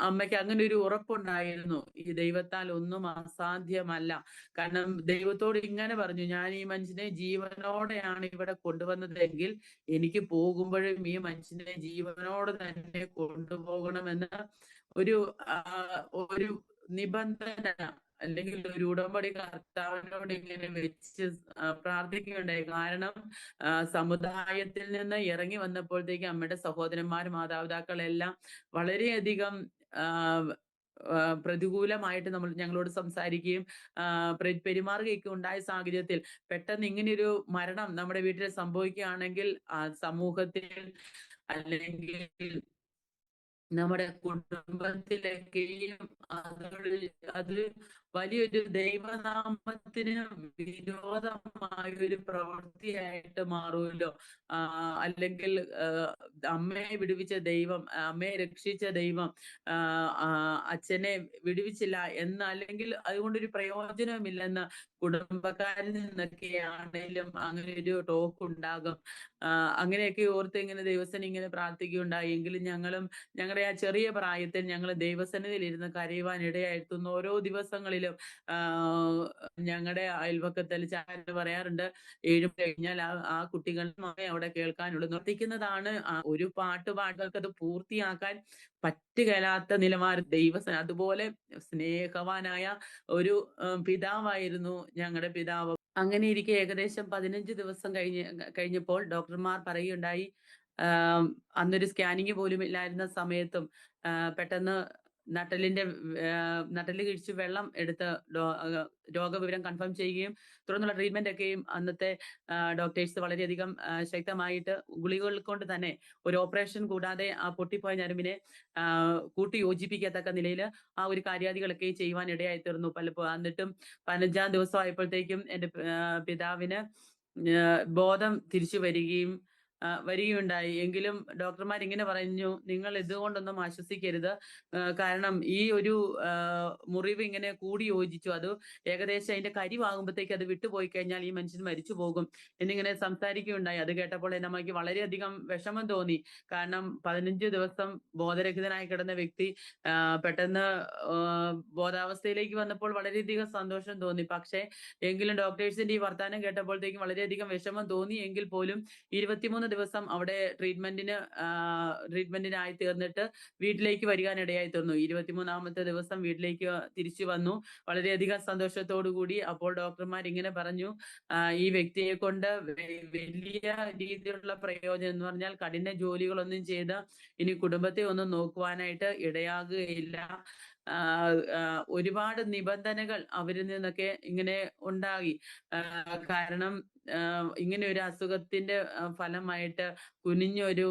അമ്മയ്ക്ക് അങ്ങനെ ഒരു ഉറപ്പുണ്ടായിരുന്നു. ഈ ദൈവത്താൽ ഒന്നും അസാധ്യമല്ല. കാരണം ദൈവത്തോട് ഇങ്ങനെ പറഞ്ഞു, ഞാൻ ഈ മനുഷ്യനെ ജീവനോടെയാണ് ഇവിടെ കൊണ്ടുവന്നതെങ്കിൽ എനിക്ക് പോകുമ്പോഴും ഈ മനുഷ്യനെ ജീവനോടെ തന്നെ കൊണ്ടുപോകണമെന്ന് ഒരു ഒരു നിബന്ധന അല്ലെങ്കിൽ ഒരു ഉടമ്പടി കർത്താവിനോട് ഇങ്ങനെ വെച്ച് പ്രാർത്ഥിക്കുകയുണ്ടായി. കാരണം സമുദായത്തിൽ നിന്ന് ഇറങ്ങി വന്നപ്പോഴത്തേക്ക് അമ്മയുടെ സഹോദരന്മാർ, മാതാപിതാക്കളെല്ലാം വളരെയധികം പ്രതികൂലമായിട്ട് ഞങ്ങളോട് സംസാരിക്കുകയും പെരുമാറുകയൊക്കെ ഉണ്ടായ സാഹചര്യത്തിൽ പെട്ടെന്ന് ഇങ്ങനെയൊരു മരണം നമ്മുടെ വീട്ടിൽ സംഭവിക്കുകയാണെങ്കിൽ സമൂഹത്തിൽ അല്ലെങ്കിൽ നമ്മുടെ കുടുംബത്തിലൊക്കെയും അത് വലിയൊരു ദൈവനാമത്തിന് വിരോധമായ ഒരു പ്രവൃത്തിയായിട്ട് മാറുമല്ലോ. അല്ലെങ്കിൽ അമ്മയെ വിടുവിച്ച ദൈവം, അമ്മയെ രക്ഷിച്ച ദൈവം അച്ഛനെ വിടുവിച്ചില്ല എന്ന്, അല്ലെങ്കിൽ അതുകൊണ്ടൊരു പ്രയോജനമില്ലെന്ന് കുടുംബക്കാരിൽ നിന്നൊക്കെ ആണെങ്കിലും അങ്ങനെ ഒരു ടോക്ക് ഉണ്ടാകും. അങ്ങനെയൊക്കെ ഓർത്ത് ഇങ്ങനെ ദൈവസേന ഇങ്ങനെ പ്രാർത്ഥിക്കുകയുണ്ടായി. എങ്കിലും ഞങ്ങളുടെ ആ ചെറിയ പ്രായത്തിൽ ഞങ്ങൾ ദൈവസന്നിധിയിൽ ഇരുന്ന് കരയുവാൻ ഇടയായിത്തുന്നു. ഓരോ ദിവസങ്ങളിലും ഞങ്ങളുടെ അയൽവക്കത്തിൽ ചായ പറയാറുണ്ട്, 7 കഴിഞ്ഞാൽ ആ കുട്ടികളുടെ അമ്മയെ അവിടെ കേൾക്കാനുള്ളൂ. നിർത്തിക്കുന്നതാണ് ഒരു പാട്ടുകൾക്ക് അത് പൂർത്തിയാക്കാൻ പറ്റുകേലാത്ത നിലവാരം അതുപോലെ സ്നേഹവാനായ ഒരു പിതാവായിരുന്നു ഞങ്ങളുടെ പിതാവ്. അങ്ങനെ ഇരിക്കെ ഏകദേശം 15 ദിവസം കഴിഞ്ഞപ്പോൾ ഡോക്ടർമാർ പറയുകയുണ്ടായി, അന്നൊരു സ്കാനിങ് പോലും ഇല്ലായിരുന്ന സമയത്തും പെട്ടെന്ന് നട്ടെല്ല് കിഴിച്ച് വെള്ളം എടുത്ത് രോഗവിവരം കൺഫേം ചെയ്യുകയും തുടർന്നുള്ള ട്രീറ്റ്മെന്റ് ഒക്കെയും അന്നത്തെ ഡോക്ടേഴ്സ് വളരെയധികം ശക്തമായിട്ട് ഗുളികകൾ കൊണ്ട് തന്നെ ഒരു ഓപ്പറേഷൻ കൂടാതെ ആ പൊട്ടിപ്പോയ ഞരമ്പിനെ കൂട്ടി യോജിപ്പിക്കത്തക്ക നിലയിൽ ആ ഒരു കാര്യാദികളൊക്കെ ചെയ്യുവാൻ ഇടയായി തീർന്നു. എന്നിട്ടും 15-ാം ദിവസം ആയപ്പോഴത്തേക്കും എൻ്റെ പിതാവിന് ബോധം തിരിച്ചു വരികയുണ്ടായി. എങ്കിലും ഡോക്ടർമാർ ഇങ്ങനെ പറഞ്ഞു, നിങ്ങൾ ഇതുകൊണ്ടൊന്നും ആശ്വസിക്കരുത്. കാരണം ഈ ഒരു മുറിവ് ഇങ്ങനെ കൂടി യോജിച്ചു, അത് ഏകദേശം അതിന്റെ കരിവാകുമ്പോഴത്തേക്ക് അത് വിട്ടുപോയി കഴിഞ്ഞാൽ ഈ മനുഷ്യൻ മരിച്ചു പോകും എന്നിങ്ങനെ സംസാരിക്കുകയുണ്ടായി. അത് കേട്ടപ്പോൾ എൻ്റെ അമ്മയ്ക്ക് വളരെയധികം വിഷമം തോന്നി. കാരണം 15 ദിവസം ബോധരഹിതനായി കിടന്ന വ്യക്തി പെട്ടെന്ന് ബോധാവസ്ഥയിലേക്ക് വന്നപ്പോൾ വളരെയധികം സന്തോഷം തോന്നി. പക്ഷേ എങ്കിലും ഡോക്ടേഴ്സിന്റെ ഈ വർത്താനം കേട്ടപ്പോഴത്തേക്കും വളരെയധികം വിഷമം തോന്നി. എങ്കിൽ പോലും 23 ദിവസം അവിടെ ട്രീറ്റ്മെന്റിനായി തീർന്നിട്ട് വീട്ടിലേക്ക് വരികാനിടയായി തീർന്നു. 23-ാമത്തെ ദിവസം വീട്ടിലേക്ക് തിരിച്ചു വന്നു, വളരെയധികം സന്തോഷത്തോടു കൂടി. അപ്പോൾ ഡോക്ടർമാർ ഇങ്ങനെ പറഞ്ഞു, ഈ വ്യക്തിയെ കൊണ്ട് വലിയ രീതിയിലുള്ള പ്രയോജനം എന്ന് പറഞ്ഞാൽ കഠിന ജോലികളൊന്നും ചെയ്ത് ഇനി കുടുംബത്തെ ഒന്നും നോക്കുവാനായിട്ട് ഇടയാകുകയില്ല. ഒരുപാട് നിബന്ധനകൾ അവരിൽ നിന്നൊക്കെ ഇങ്ങനെ ഉണ്ടായി. കാരണം ഇങ്ങനെ ഒരു അസുഖത്തിന്റെ ഫലമായിട്ട് കുനിഞ്ഞൊരു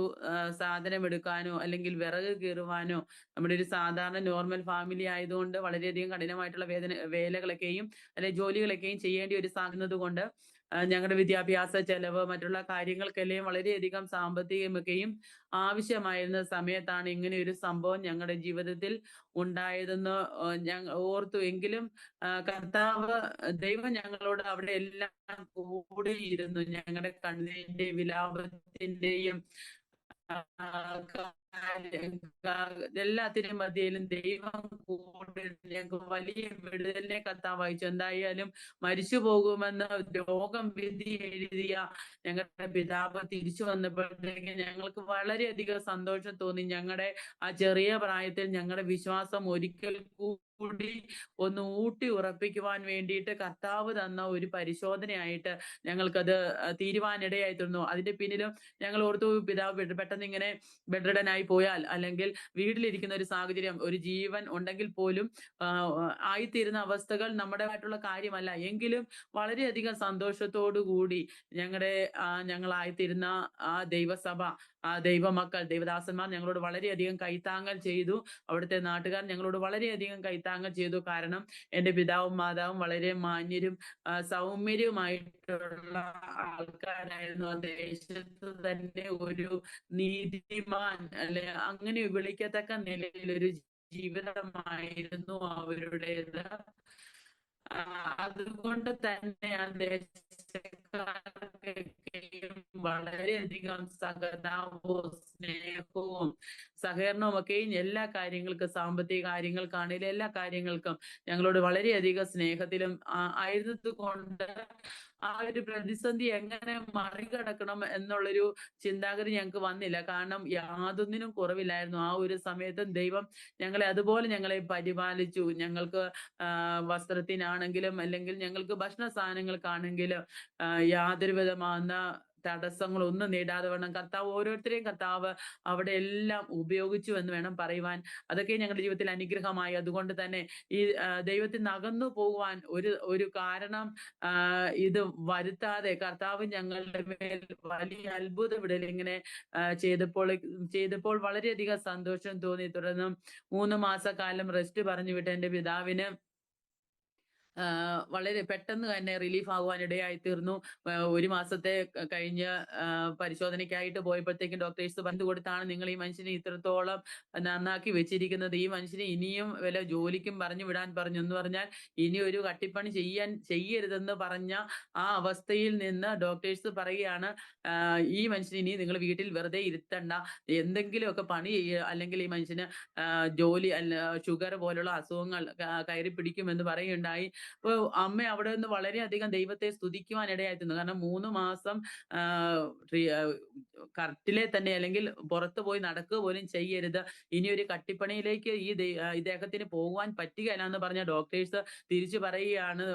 സാധനം എടുക്കാനോ അല്ലെങ്കിൽ വിറക് കീറുവാനോ, നമ്മുടെ ഒരു സാധാരണ നോർമൽ ഫാമിലി ആയതുകൊണ്ട് വളരെയധികം കഠിനമായിട്ടുള്ള വേലകളൊക്കെയും അല്ലെങ്കിൽ ജോലികളൊക്കെയും ചെയ്യേണ്ടി ഒരു സാധ്യത കൊണ്ട് ഞങ്ങളുടെ വിദ്യാഭ്യാസ ചെലവ്, മറ്റുള്ള കാര്യങ്ങൾക്കെല്ലാം വളരെയധികം സാമ്പത്തികമൊക്കെയും ആവശ്യമായിരുന്ന സമയത്താണ് ഇങ്ങനെ ഒരു സംഭവം ഞങ്ങളുടെ ജീവിതത്തിൽ ഉണ്ടായതെന്ന് ഓർത്തു. എങ്കിലും കർത്താവ് ദൈവം ഞങ്ങളോട് അവിടെ എല്ലാം കൂടെയിരുന്നു. ഞങ്ങളുടെ കണ്ണീരിന്റെയും വിലാപത്തിന്റെയും എല്ലാത്തിനും മധ്യയിലും ദൈവം കൂടെ ഞങ്ങൾക്ക് വലിയ വിടുതലിനെ കർത്താവ് അയച്ചു. എന്തായാലും മരിച്ചു പോകുമെന്ന് രോഗം വിധി എഴുതിയ ഞങ്ങളുടെ പിതാവ് തിരിച്ചു വന്നപ്പോഴത്തേക്ക് ഞങ്ങൾക്ക് വളരെയധികം സന്തോഷം തോന്നി. ഞങ്ങളുടെ ആ ചെറിയ പ്രായത്തിൽ ഞങ്ങളുടെ വിശ്വാസം ഒരിക്കൽ കൂടി ഒന്ന് ഊട്ടി ഉറപ്പിക്കുവാൻ വേണ്ടിയിട്ട് കർത്താവ് തന്ന ഒരു പരിശോധനയായിട്ട് ഞങ്ങൾക്കത് തീരുവാനിടയായി തീർന്നു. അതിന്റെ പിന്നിലും ഞങ്ങൾ ഓർത്തു, പിതാവ് പെട്ടെന്ന് ഇങ്ങനെ ബെഡ്രിഡനായി പോയാൽ, അല്ലെങ്കിൽ വീട്ടിലിരിക്കുന്ന ഒരു സാഹചര്യം, ഒരു ജീവൻ ഉണ്ടെങ്കിൽ പോലും ആയിത്തീരുന്ന അവസ്ഥകൾ നമ്മുടേതായിട്ടുള്ള കാര്യമല്ല. എങ്കിലും വളരെയധികം സന്തോഷത്തോടു കൂടി ഞങ്ങളായിത്തീരുന്ന ആ ദൈവസഭ, ആ ദൈവമക്കൾ, ദൈവദാസന്മാർ ഞങ്ങളോട് വളരെയധികം കൈത്താങ്ങൽ ചെയ്തു. അവിടുത്തെ നാട്ടുകാർ ഞങ്ങളോട് വളരെയധികം കൈത്താങ്ങൽ ചെയ്തു. കാരണം എൻ്റെ പിതാവും മാതാവും വളരെ മാന്യരും സൗമ്യരുമായിട്ടുള്ള ആൾക്കാരായിരുന്നു. ആ ദേശത്ത് തന്നെ ഒരു നീതിമാൻ, അല്ലെ അങ്ങനെ വിളിക്കത്തക്ക നിലയിൽ ഒരു ജീവിതമായിരുന്നു അവരുടേത്. അതുകൊണ്ട് തന്നെ ആ ദേശക്കാർക്കൊക്കെയും വളരെയധികം സഹതാപവും സ്നേഹവും സഹകരണവും ഒക്കെയും എല്ലാ കാര്യങ്ങൾക്കും, സാമ്പത്തിക കാര്യങ്ങൾക്കാണെങ്കിലും എല്ലാ കാര്യങ്ങൾക്കും ഞങ്ങളോട് വളരെയധികം സ്നേഹത്തിലും ആയിരുന്നത് കൊണ്ട് ആ ഒരു പ്രതിസന്ധി എങ്ങനെ മറികടക്കണം എന്നുള്ളൊരു ചിന്താഗതി ഞങ്ങൾക്ക് വന്നില്ല. കാരണം യാതൊന്നിനും കുറവില്ലായിരുന്നു. ആ ഒരു സമയത്തും ദൈവം ഞങ്ങളെ പരിപാലിച്ചു. ഞങ്ങൾക്ക് വസ്ത്രത്തിനാണെങ്കിലും, അല്ലെങ്കിൽ ഞങ്ങൾക്ക് ഭക്ഷണ സാധനങ്ങൾക്കാണെങ്കിലും യാതൊരു വിധമാകുന്ന തടസ്സങ്ങളൊന്നും നേടാതെ വണ്ണം കർത്താവ് അവിടെ എല്ലാം ഉപയോഗിച്ചു എന്ന് വേണം പറയുവാൻ. അതൊക്കെ ഞങ്ങളുടെ ജീവിതത്തിൽ അനുഗ്രഹമായി. അതുകൊണ്ട് തന്നെ ഈ ദൈവത്തിൽ നിന്ന് അകന്നു പോകുവാൻ ഒരു കാരണം ഇത് വരുത്താതെ കർത്താവ് ഞങ്ങളുടെ മേൽ വലിയ അത്ഭുത വിടൽ ഇങ്ങനെ ചെയ്തപ്പോൾ വളരെയധികം സന്തോഷം തോന്നി. തുടർന്ന് 3 മാസക്കാലം റെസ്റ്റ് പറഞ്ഞു വിട്ട എൻ്റെ പിതാവിന് വളരെ പെട്ടെന്ന് തന്നെ റിലീഫ് ആകുവാൻ ഇടയായി തീർന്നു. 1 മാസത്തെ കഴിഞ്ഞ് പരിശോധനയ്ക്കായിട്ട് പോയപ്പോഴത്തേക്കും ഡോക്ടേഴ്സ് പറഞ്ഞു കൊടുത്താണ്, നിങ്ങൾ ഈ മനുഷ്യനെ ഇത്രത്തോളം നന്നാക്കി വെച്ചിരിക്കുന്നത്, ഈ മനുഷ്യനെ ഇനിയും വല്ല ജോലിക്കും പറഞ്ഞു വിടാൻ പറഞ്ഞു. എന്ന് പറഞ്ഞാൽ ഇനി ഒരു കട്ടിപ്പണി ചെയ്യരുതെന്ന് പറഞ്ഞ ആ അവസ്ഥയിൽ നിന്ന് ഡോക്ടേഴ്സ് പറയുകയാണ്, ഈ മനുഷ്യനെ ഇനി നിങ്ങൾ വീട്ടിൽ വെറുതെ ഇരുത്തണ്ട, എന്തെങ്കിലുമൊക്കെ പണി ചെയ്യുക, അല്ലെങ്കിൽ ഈ മനുഷ്യന് ജോലി ഷുഗർ പോലുള്ള അസുഖങ്ങൾ കയറി പിടിക്കുമെന്ന് പറയുകയുണ്ടായി. അപ്പോൾ അമ്മ അവിടെ നിന്ന് വളരെയധികം ദൈവത്തെ സ്തുതിക്കുവാൻ ഇടയായിത്തീർന്നു. കാരണം 3 മാസം കട്ടിലെ തന്നെ, അല്ലെങ്കിൽ പുറത്ത് പോയി നടക്കുക പോലും ചെയ്യരുത്, ഇനി ഒരു കട്ടിപ്പണിയിലേക്ക് ഇദ്ദേഹത്തിന് പോകുവാൻ പറ്റുകയില്ല എന്ന് പറഞ്ഞ ഡോക്ടേഴ്സ് തിരിച്ചു പറയുകയാണ്,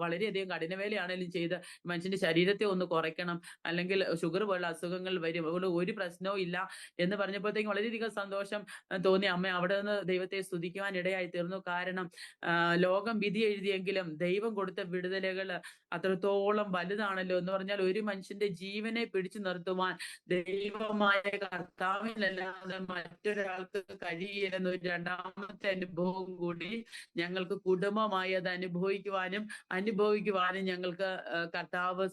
വളരെയധികം കഠിനവേലയാണെങ്കിലും ചെയ്ത് മനുഷ്യന്റെ ശരീരത്തെ ഒന്ന് കുറയ്ക്കണം, അല്ലെങ്കിൽ ഷുഗർ പോലുള്ള അസുഖങ്ങൾ വരും, അതുകൊണ്ട് ഒരു പ്രശ്നവും ഇല്ല എന്ന് പറഞ്ഞപ്പോഴത്തേക്കും വളരെയധികം സന്തോഷം തോന്നി. അമ്മ അവിടെ നിന്ന് ദൈവത്തെ സ്തുതിക്കുവാൻ ഇടയായി തീർന്നു. കാരണം ലോകം വിധി എഴുതിയെങ്കിലും ദൈവം കൊടുത്ത വിടുതലുകൾ അത്രത്തോളം വലുതാണല്ലോ. എന്ന് പറഞ്ഞാൽ ഒരു മനുഷ്യന്റെ ജീവനെ പിടിച്ചു നിർത്തുവാൻ ദൈവമായ കർത്താവിനല്ലാതെ മറ്റൊരാൾക്ക് കഴിയില്ലെന്ന ഒരു രണ്ടാമത്തെ അനുഭവം കൂടി ഞങ്ങൾക്ക് കുടുംബമായി അത് അനുഭവിക്കുവാനും ഞങ്ങൾക്ക് കർത്താവ്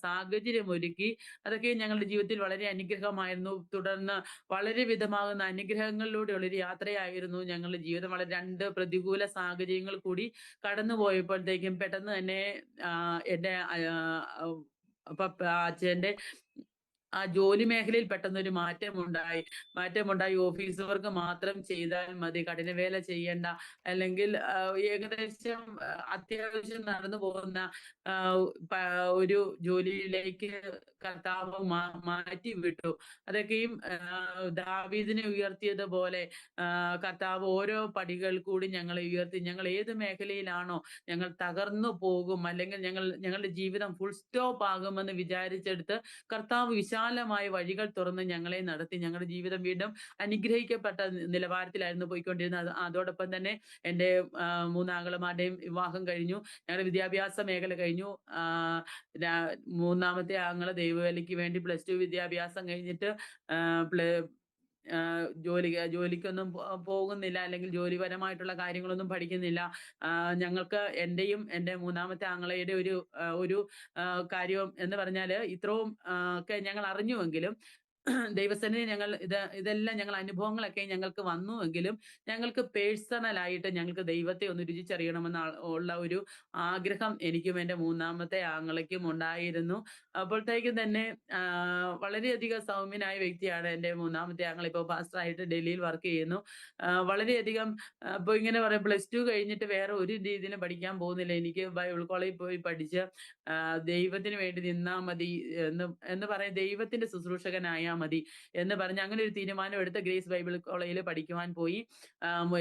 സാഹചര്യം ഒരുക്കി. അതൊക്കെ ഞങ്ങളുടെ ജീവിതത്തിൽ വളരെ അനുഗ്രഹമായിരുന്നു. തുടർന്ന് വളരെ വിധമാകുന്ന അനുഗ്രഹങ്ങളിലൂടെയുള്ള ഒരു യാത്രയായിരുന്നു ഞങ്ങളുടെ ജീവിതം. വളരെ 2 പ്രതികൂല സാഹചര്യങ്ങൾ കൂടി കടന്നുപോയപ്പോഴത്തേക്കും പെട്ടെന്ന് തന്നെ എൻ്റെ അച്ഛൻ്റെ ആ ജോലി മേഖലയിൽ പെട്ടെന്നൊരു മാറ്റമുണ്ടായി. ഓഫീസ് വർക്ക് മാത്രം ചെയ്താൽ മതി, കഠിനവേല ചെയ്യേണ്ട, അല്ലെങ്കിൽ ഏകദേശം അത്യാവശ്യം നടന്നു പോകുന്ന ഒരു ജോലിയിലേക്ക് കർത്താവ് മാറ്റി വിട്ടു. അതൊക്കെയും ദാവീദിനെ ഉയർത്തിയതുപോലെ കർത്താവ് ഓരോ പടികൾ കൂടി ഞങ്ങളെ ഉയർത്തി. ഞങ്ങൾ ഏത് മേഖലയിലാണോ ഞങ്ങൾ തകർന്നു പോകും, അല്ലെങ്കിൽ ഞങ്ങളുടെ ജീവിതം ഫുൾ സ്റ്റോപ്പ് ആകുമെന്ന് വിചാരിച്ചെടുത്ത് കർത്താവ് വിശാലമായ വഴികൾ തുറന്ന് ഞങ്ങളെ നടത്തി. ഞങ്ങളുടെ ജീവിതം വീണ്ടും അനുഗ്രഹിക്കപ്പെട്ട നിലവാരത്തിലായിരുന്നു പോയിക്കൊണ്ടിരുന്നത്. അതോടൊപ്പം തന്നെ എൻ്റെ 3 ആങ്ങളമാരുടെയും വിവാഹം കഴിഞ്ഞു. ഞങ്ങളുടെ വിദ്യാഭ്യാസ മേഖല കഴിഞ്ഞു. 3ാമത്തെ ആങ്ങള ദൈവവേലയ്ക്ക് വേണ്ടി +2 വിദ്യാഭ്യാസം കഴിഞ്ഞിട്ട് ജോലിക്കൊന്നും പോകുന്നില്ല, അല്ലെങ്കിൽ ജോലിപരമായിട്ടുള്ള കാര്യങ്ങളൊന്നും പഠിക്കുന്നില്ല. ഞങ്ങൾക്ക് എന്റെയും എന്റെ മൂന്നാമത്തെ ആങ്ങളയുടെ ഒരു കാര്യം എന്ന് പറഞ്ഞാല് ഇത്രയും ഒക്കെ ഞങ്ങൾ അറിഞ്ഞുവെങ്കിലും ദൈവസന്നിധി ഞങ്ങൾ ഇതെല്ലാം ഞങ്ങൾ അനുഭവങ്ങളൊക്കെ ഞങ്ങൾക്ക് വന്നുവെങ്കിലും ഞങ്ങൾക്ക് പേഴ്സണലായിട്ട് ഞങ്ങൾക്ക് ദൈവത്തെ ഒന്ന് രുചിച്ചറിയണമെന്ന ഉള്ള ഒരു ആഗ്രഹം എനിക്കും എൻ്റെ മൂന്നാമത്തെ ആങ്ങളയ്ക്കും ഉണ്ടായിരുന്നു. അപ്പോഴത്തേക്കും തന്നെ വളരെയധികം സൗമ്യനായ വ്യക്തിയാണ് എൻ്റെ മൂന്നാമത്തെ ആങ്ങള. ഇപ്പോൾ പാസ്റ്ററായിട്ട് ഡൽഹിയിൽ വർക്ക് ചെയ്യുന്നു. വളരെയധികം ഇപ്പൊ ഇങ്ങനെ പറയാം, +2 കഴിഞ്ഞിട്ട് വേറെ ഒരു രീതിയിലും പഠിക്കാൻ പോകുന്നില്ല. എനിക്ക് ബൈബിൾ കോളേജിൽ പോയി പഠിച്ച് ദൈവത്തിന് വേണ്ടി നിന്നാ മതി എന്ന് എന്ന് പറയും, ദൈവത്തിന്റെ ശുശ്രൂഷകനായാ മതി എന്ന് പറഞ്ഞ് അങ്ങനെ ഒരു തീരുമാനം എടുത്ത് ഗ്രേസ് ബൈബിൾ കോളേജിൽ പഠിക്കുവാൻ പോയി.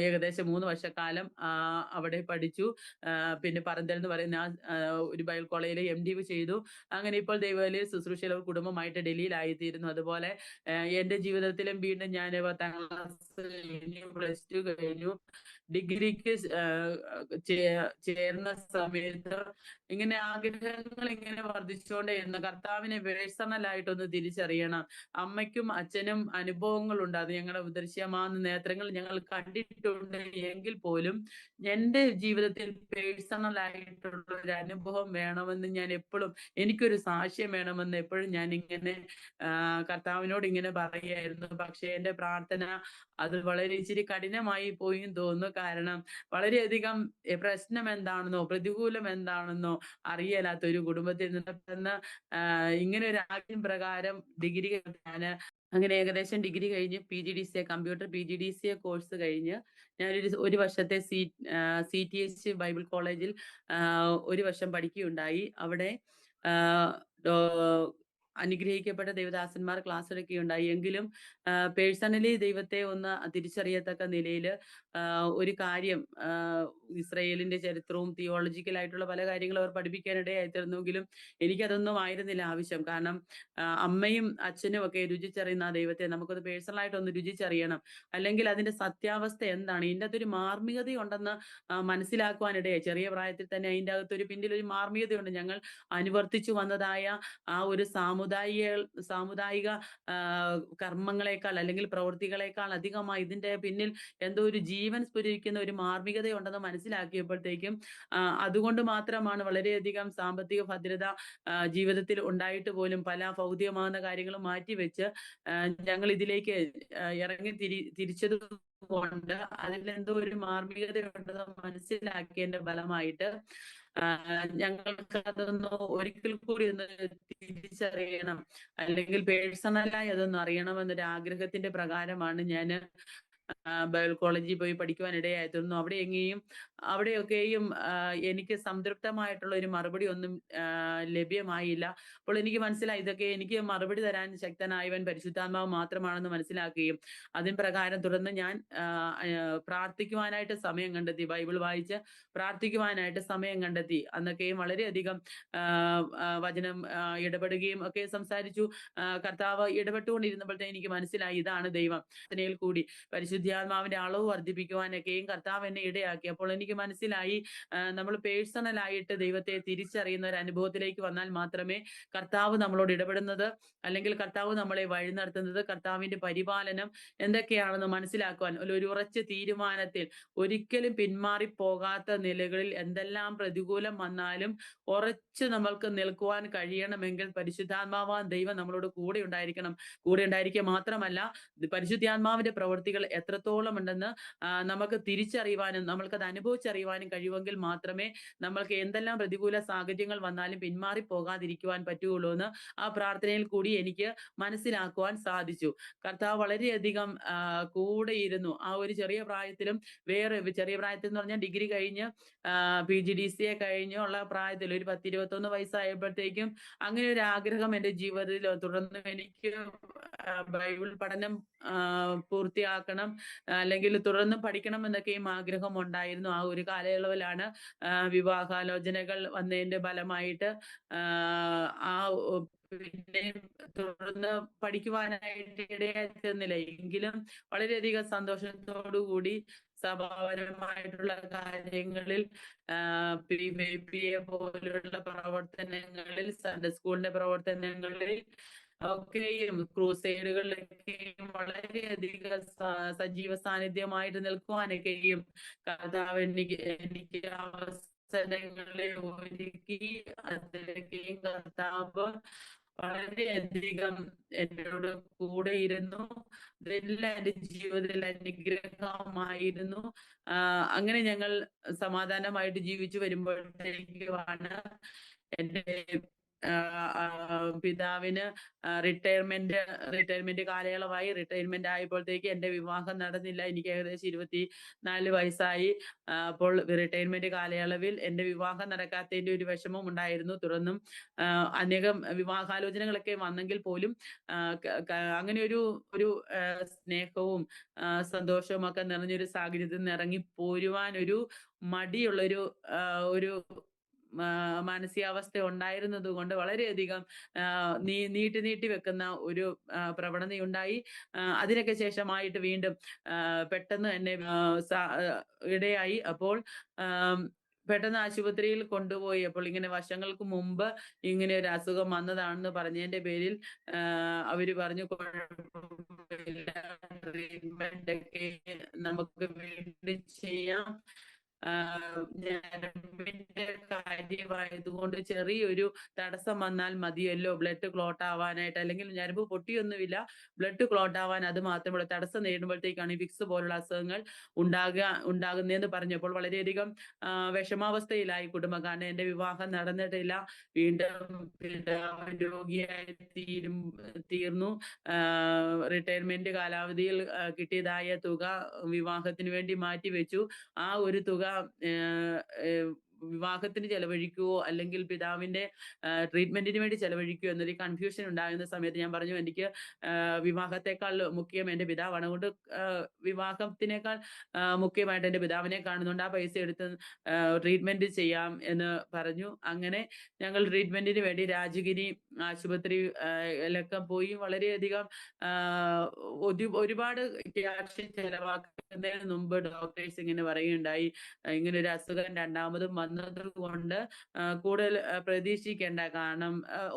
ഏകദേശം 3 വർഷക്കാലം അവിടെ പഠിച്ചു. പിന്നെ പറന്തൽ എന്ന് പറയുന്ന ഒരു ബൈബിൾ കോളേജിൽ MDiv ചെയ്തു. അങ്ങനെ ഇപ്പോൾ ദൈവവേലയിൽ ശുശ്രൂഷയിൽ ഒരു കുടുംബമായിട്ട് ഡൽഹിയിലായിത്തീരുന്നു. അതുപോലെ എന്റെ ജീവിതത്തിലും വീണ്ടും ഞാൻ 10ാം ക്ലാസ് കഴിഞ്ഞു, +2 കഴിഞ്ഞു, ഡിഗ്രിക്ക് ചേർന്ന സമയത്ത് ഇങ്ങനെ ആഗ്രഹങ്ങൾ ഇങ്ങനെ വർദ്ധിച്ചുകൊണ്ടേയിരുന്നു. കർത്താവിനെ പേഴ്സണലായിട്ടൊന്ന് തിരിച്ചറിയണം. അമ്മയ്ക്കും അച്ഛനും അനുഭവങ്ങളുണ്ട്, അത് ഞങ്ങളുടെ ദൃശ്യമാകുന്ന നേത്രങ്ങൾ ഞങ്ങൾ കണ്ടിട്ടുണ്ട്. എങ്കിൽ പോലും എന്റെ ജീവിതത്തിൽ പേഴ്സണലായിട്ടുള്ള ഒരു അനുഭവം വേണമെന്ന് ഞാൻ എപ്പോഴും, എനിക്കൊരു സാക്ഷ്യം വേണമെന്ന് എപ്പോഴും ഞാൻ ഇങ്ങനെ കർത്താവിനോട് ഇങ്ങനെ പറയുമായിരുന്നു. പക്ഷെ എന്റെ പ്രാർത്ഥന അത് വളരെ ഇച്ചിരി കഠിനമായി പോയി തോന്നുന്നു. കാരണം വളരെയധികം പ്രശ്നം എന്താണെന്നോ പ്രതികൂലം എന്താണെന്നോ അറിയാത്ത ഒരു കുടുംബത്തിൽ നിന്ന് ഇങ്ങനെ ഒരു ആഗ്രഹം പ്രകാരം ഡിഗ്രി ഞാൻ അങ്ങനെ ഏകദേശം ഡിഗ്രി കഴിഞ്ഞ് PGDCA കമ്പ്യൂട്ടർ PGDCA കോഴ്സ് കഴിഞ്ഞ് ഞാനൊരു ഒരു വർഷത്തെ CTH ബൈബിൾ കോളേജിൽ ഒരു വർഷം പഠിക്കുകയുണ്ടായി. അവിടെ അനുഗ്രഹിക്കപ്പെട്ട ദൈവദാസന്മാർ ക്ലാസ് എടുക്കുകയുണ്ടായി. എങ്കിലും പേഴ്സണലി ദൈവത്തെ ഒന്ന് തിരിച്ചറിയത്തക്ക നിലയിൽ ഒരു കാര്യം, ഇസ്രയേലിന്റെ ചരിത്രവും തിയോളജിക്കലായിട്ടുള്ള പല കാര്യങ്ങളും അവർ പഠിപ്പിക്കാനിടയായിത്തീർന്നുവെങ്കിലും എനിക്കതൊന്നും ആയിരുന്നില്ല ആവശ്യം. കാരണം അമ്മയും അച്ഛനും ഒക്കെ രുചിച്ചറിയുന്ന ആ ദൈവത്തെ നമുക്കൊന്ന് പേഴ്സണലായിട്ടൊന്ന് രുചിച്ചറിയണം. അല്ലെങ്കിൽ അതിന്റെ സത്യാവസ്ഥ എന്താണ്, ഇതിൻ്റെ അകത്തൊരു മാർമികതയുണ്ടെന്ന് മനസ്സിലാക്കുവാനിടയായി. ചെറിയ പ്രായത്തിൽ തന്നെ അതിൻ്റെ അകത്തൊരു പിന്നിലൊരു മാർമികതയുണ്ട്. ഞങ്ങൾ അനുവർത്തിച്ചു വന്നതായ ആ ഒരു സാമുദായിക കർമ്മങ്ങളെക്കാൾ അല്ലെങ്കിൽ പ്രവൃത്തികളെക്കാൾ അധികമായി ഇതിന്റെ പിന്നിൽ എന്തോ ഒരു ജീവൻ സ്ഫുരിക്കുന്ന ഒരു മാർമികതയുണ്ടെന്ന് മനസ്സിലാക്കിയപ്പോഴത്തേക്കും അതുകൊണ്ട് മാത്രമാണ് വളരെയധികം സാമ്പത്തിക ഭദ്രത ജീവിതത്തിൽ ഉണ്ടായിട്ട് പോലും പല ഭൗതികമാകുന്ന കാര്യങ്ങളും മാറ്റിവെച്ച് ഞങ്ങൾ ഇതിലേക്ക് ഇറങ്ങി തിരിച്ചത് കൊണ്ട് അതിലെന്തോ ഒരു മാർമികതയുണ്ടെന്ന് മനസ്സിലാക്കിയതിന്റെ ഫലമായിട്ട് ഞങ്ങൾക്ക് അതൊന്ന് ഒരിക്കൽ കൂടി ഒന്ന് തിരിച്ചറിയണം, അല്ലെങ്കിൽ പേഴ്സണലായി അതൊന്ന് അറിയണമെന്നൊരു ആഗ്രഹത്തിന്റെ പ്രകാരമാണ് ഞാൻ ബൈബിൾ കോളേജിൽ പോയി പഠിക്കുവാൻ ഇടയായിത്തീർന്നു. അവിടെയൊക്കെയും എനിക്ക് സംതൃപ്തമായിട്ടുള്ള ഒരു മറുപടി ഒന്നും ലഭ്യമായില്ല. അപ്പോൾ എനിക്ക് മനസ്സിലായി, ഇതൊക്കെ എനിക്ക് മറുപടി തരാൻ ശക്തനായവൻ പരിശുദ്ധാത്മാവ് മാത്രമാണെന്ന് മനസ്സിലാക്കുകയും അതിൻ പ്രകാരം തുടർന്ന് ഞാൻ പ്രാർത്ഥിക്കുവാനായിട്ട് സമയം കണ്ടെത്തി. ബൈബിൾ വായിച്ച് പ്രാർത്ഥിക്കുവാനായിട്ട് സമയം കണ്ടെത്തി. അന്നൊക്കെയും വളരെയധികം വചനം ഇടപെടുകയും ഒക്കെ സംസാരിച്ചു. കർത്താവ് ഇടപെട്ടുകൊണ്ടിരുന്നപ്പോഴത്തെ എനിക്ക് മനസ്സിലായി, ഇതാണ് ദൈവം. അതിനേൽ കൂടി പരിശുദ്ധാത്മാവിന്റെ അളവ് വർദ്ധിപ്പിക്കുവാനൊക്കെയും കർത്താവ് എന്നെ ഇടയാക്കി. അപ്പോൾ എനിക്ക് മനസ്സിലായി, നമ്മൾ പേഴ്സണലായിട്ട് ദൈവത്തെ തിരിച്ചറിയുന്ന ഒരു അനുഭവത്തിലേക്ക് വന്നാൽ മാത്രമേ കർത്താവ് നമ്മളോട് ഇടപെടുന്നത്, അല്ലെങ്കിൽ കർത്താവ് നമ്മളെ വഴി നടത്തുന്നത്, കർത്താവിന്റെ പരിപാലനം എന്തൊക്കെയാണെന്ന് മനസ്സിലാക്കുവാൻ ഒരു ഉറച്ച തീരുമാനത്തിൽ ഒരിക്കലും പിന്മാറിപ്പോകാത്ത നിലകളിൽ എന്തെല്ലാം പ്രതികൂലം വന്നാലും ഉറച്ചു നമ്മൾക്ക് നിൽക്കുവാൻ കഴിയണമെങ്കിൽ പരിശുദ്ധാത്മാവാൻ ദൈവം നമ്മളോട് കൂടെ ഉണ്ടായിരിക്കണം. കൂടെ ഉണ്ടായിരിക്കുക മാത്രമല്ല, പരിശുദ്ധാത്മാവിന്റെ പ്രവൃത്തികൾ എത്രത്തോളം ഉണ്ടെന്ന് നമുക്ക് തിരിച്ചറിയുവാനും നമ്മൾക്കത് അനുഭവിച്ചറിയുവാനും കഴിയുമെങ്കിൽ മാത്രമേ നമ്മൾക്ക് എന്തെല്ലാം പ്രതികൂല സാഹചര്യങ്ങൾ വന്നാലും പിന്മാറിപ്പോകാതിരിക്കുവാൻ പറ്റുകയുള്ളൂ എന്ന് ആ പ്രാർത്ഥനയിൽ കൂടി എനിക്ക് മനസ്സിലാക്കുവാൻ സാധിച്ചു. കർത്താവ് വളരെയധികം കൂടെയിരുന്നു. ആ ഒരു ചെറിയ പ്രായത്തിലും, ചെറിയ പ്രായത്തിൽ എന്ന് പറഞ്ഞാൽ ഡിഗ്രി കഴിഞ്ഞ് PGDCA കഴിഞ്ഞുള്ള പ്രായത്തിൽ ഒരു 10-21 വയസ്സായപ്പോഴത്തേക്കും അങ്ങനെ ഒരു ആഗ്രഹം എൻ്റെ ജീവിതത്തിൽ തുടർന്ന് എനിക്ക് ബൈബിൾ പഠനം പൂർത്തിയാക്കണം, അല്ലെങ്കിൽ തുടർന്ന് പഠിക്കണം എന്നൊക്കെയും ആഗ്രഹം ഉണ്ടായിരുന്നു. ആ ഒരു കാലയളവിലാണ് വിവാഹാലോചനകൾ വന്നതിന്റെ ഫലമായിട്ട് പിന്നെ തുടർന്ന് പഠിക്കുവാനായിട്ട് ഇടയായിത്തീർന്നില്ല. എങ്കിലും വളരെയധികം സന്തോഷത്തോടു കൂടി സഭാപരമായിട്ടുള്ള കാര്യങ്ങളിൽ PA പോലുള്ള പ്രവർത്തനങ്ങളിൽ, സൺഡേ സ്കൂളിന്റെ പ്രവർത്തനങ്ങളിൽ ഒക്കെയും ക്രൂസൈഡുകളിലൊക്കെയും വളരെയധികം സജീവ സാന്നിധ്യമായിട്ട് നിൽക്കുവാനൊക്കെയും കർത്താവ് എനിക്ക് അവസരങ്ങളെ ഒരുക്കി. അതിലൊക്കെയും കർത്താവ് വളരെയധികം എന്നോട് കൂടെ ഇരുന്നു. ഇതെല്ലാം എൻ്റെ ജീവിതത്തിൽ അനുഗ്രഹമായിരുന്നു. അങ്ങനെ ഞങ്ങൾ സമാധാനമായിട്ട് ജീവിച്ചു വരുമ്പോഴത്തേക്കുമാണ് എൻ്റെ പിതാവിന് റിട്ടയർമെന്റ് കാലയളവായി. റിട്ടയർമെന്റ് ആയപ്പോഴത്തേക്ക് എൻ്റെ വിവാഹം നടന്നില്ല. എനിക്ക് ഏകദേശം 24 വയസ്സായി. അപ്പോൾ റിട്ടയർമെന്റ് കാലയളവിൽ എൻ്റെ വിവാഹം നടക്കാത്തതിന്റെ ഒരു വിഷമം ഉണ്ടായിരുന്നു. തുടർന്നും അനേകം വിവാഹാലോചനകളൊക്കെ വന്നെങ്കിൽ പോലും അങ്ങനെ ഒരു സ്നേഹവും സന്തോഷവും ഒക്കെ നിറഞ്ഞൊരു സാഹചര്യത്തിൽ നിന്ന് ഇറങ്ങി പോരുവാൻ ഒരു മടിയുള്ളൊരു ഒരു മാനസികാവസ്ഥ ഉണ്ടായിരുന്നത് കൊണ്ട് വളരെയധികം നീട്ടി നീട്ടി വെക്കുന്ന ഒരു പ്രവണതയുണ്ടായി. അതിനൊക്കെ ശേഷമായിട്ട് വീണ്ടും പെട്ടെന്ന് തന്നെ ഇടയായി. അപ്പോൾ പെട്ടെന്ന് ആശുപത്രിയിൽ കൊണ്ടുപോയി. അപ്പോൾ ഇങ്ങനെ വർഷങ്ങൾക്ക് മുമ്പ് ഇങ്ങനെ ഒരു അസുഖം വന്നതാണെന്ന് പറഞ്ഞതിന്റെ പേരിൽ അവര് പറഞ്ഞു കുഴപ്പമില്ല, ട്രീറ്റ്മെന്റ് ഒക്കെ നമുക്ക് വീണ്ടും ചെയ്യാം. ഞരമ്പിന്റെ കാര്യമായതുകൊണ്ട് ചെറിയൊരു തടസ്സം വന്നാൽ മതിയല്ലോ ബ്ലഡ് ക്ലോട്ട് ആവാനായിട്ട്. അല്ലെങ്കിൽ ഞരമ്പ് പൊട്ടിയൊന്നുമില്ല, ബ്ലഡ് ക്ലോട്ട് ആവാൻ അത് മാത്രമുള്ള തടസ്സം നേരിടുമ്പോഴത്തേക്കാണ് ഈ ഫിക്സ് പോലുള്ള അസുഖങ്ങൾ ഉണ്ടാകുന്നതെന്ന് പറഞ്ഞപ്പോൾ വളരെയധികം വിഷമാവസ്ഥയിലായി കുടുംബം. കാരണം എൻ്റെ വിവാഹം നടന്നിട്ടില്ല. വീണ്ടും പിതാവ് രോഗിയായി തീർന്നു. റിട്ടയർമെന്റ് കാലാവധിയിൽ കിട്ടിയതായ തുക വിവാഹത്തിന് വേണ്ടി മാറ്റിവെച്ചു. ആ ഒരു തുക വിവാഹത്തിന് ചെലവഴിക്കുവോ അല്ലെങ്കിൽ പിതാവിന്റെ ട്രീറ്റ്മെന്റിന് വേണ്ടി ചെലവഴിക്കുവോ എന്നൊരു കൺഫ്യൂഷൻ ഉണ്ടാകുന്ന സമയത്ത് ഞാൻ പറഞ്ഞു, എനിക്ക് വിവാഹത്തെക്കാൾ മുഖ്യം എൻ്റെ പിതാവാണ്. അതുകൊണ്ട് വിവാഹത്തിനേക്കാൾ മുഖ്യമായിട്ട് എൻ്റെ പിതാവിനെ കാണുന്നുണ്ട്. ആ പൈസ എടുത്ത് ട്രീറ്റ്മെന്റ് ചെയ്യാം എന്ന് പറഞ്ഞു. അങ്ങനെ ഞങ്ങൾ ട്രീറ്റ്മെന്റിന് വേണ്ടി രാജഗിരി ആശുപത്രിയിലൊക്കെ പോയി. വളരെയധികം ഒരുപാട് ക്യാഷ് ചെലവാക്കുന്നതിന് മുമ്പ് ഡോക്ടേഴ്സ് ഇങ്ങനെ പറയുകയുണ്ടായി, ഇങ്ങനെ ഒരു അസുഖം രണ്ടാമതും വന്നത് കൊണ്ട് കൂടുതൽ പ്രതീക്ഷിക്കേണ്ട. കാരണം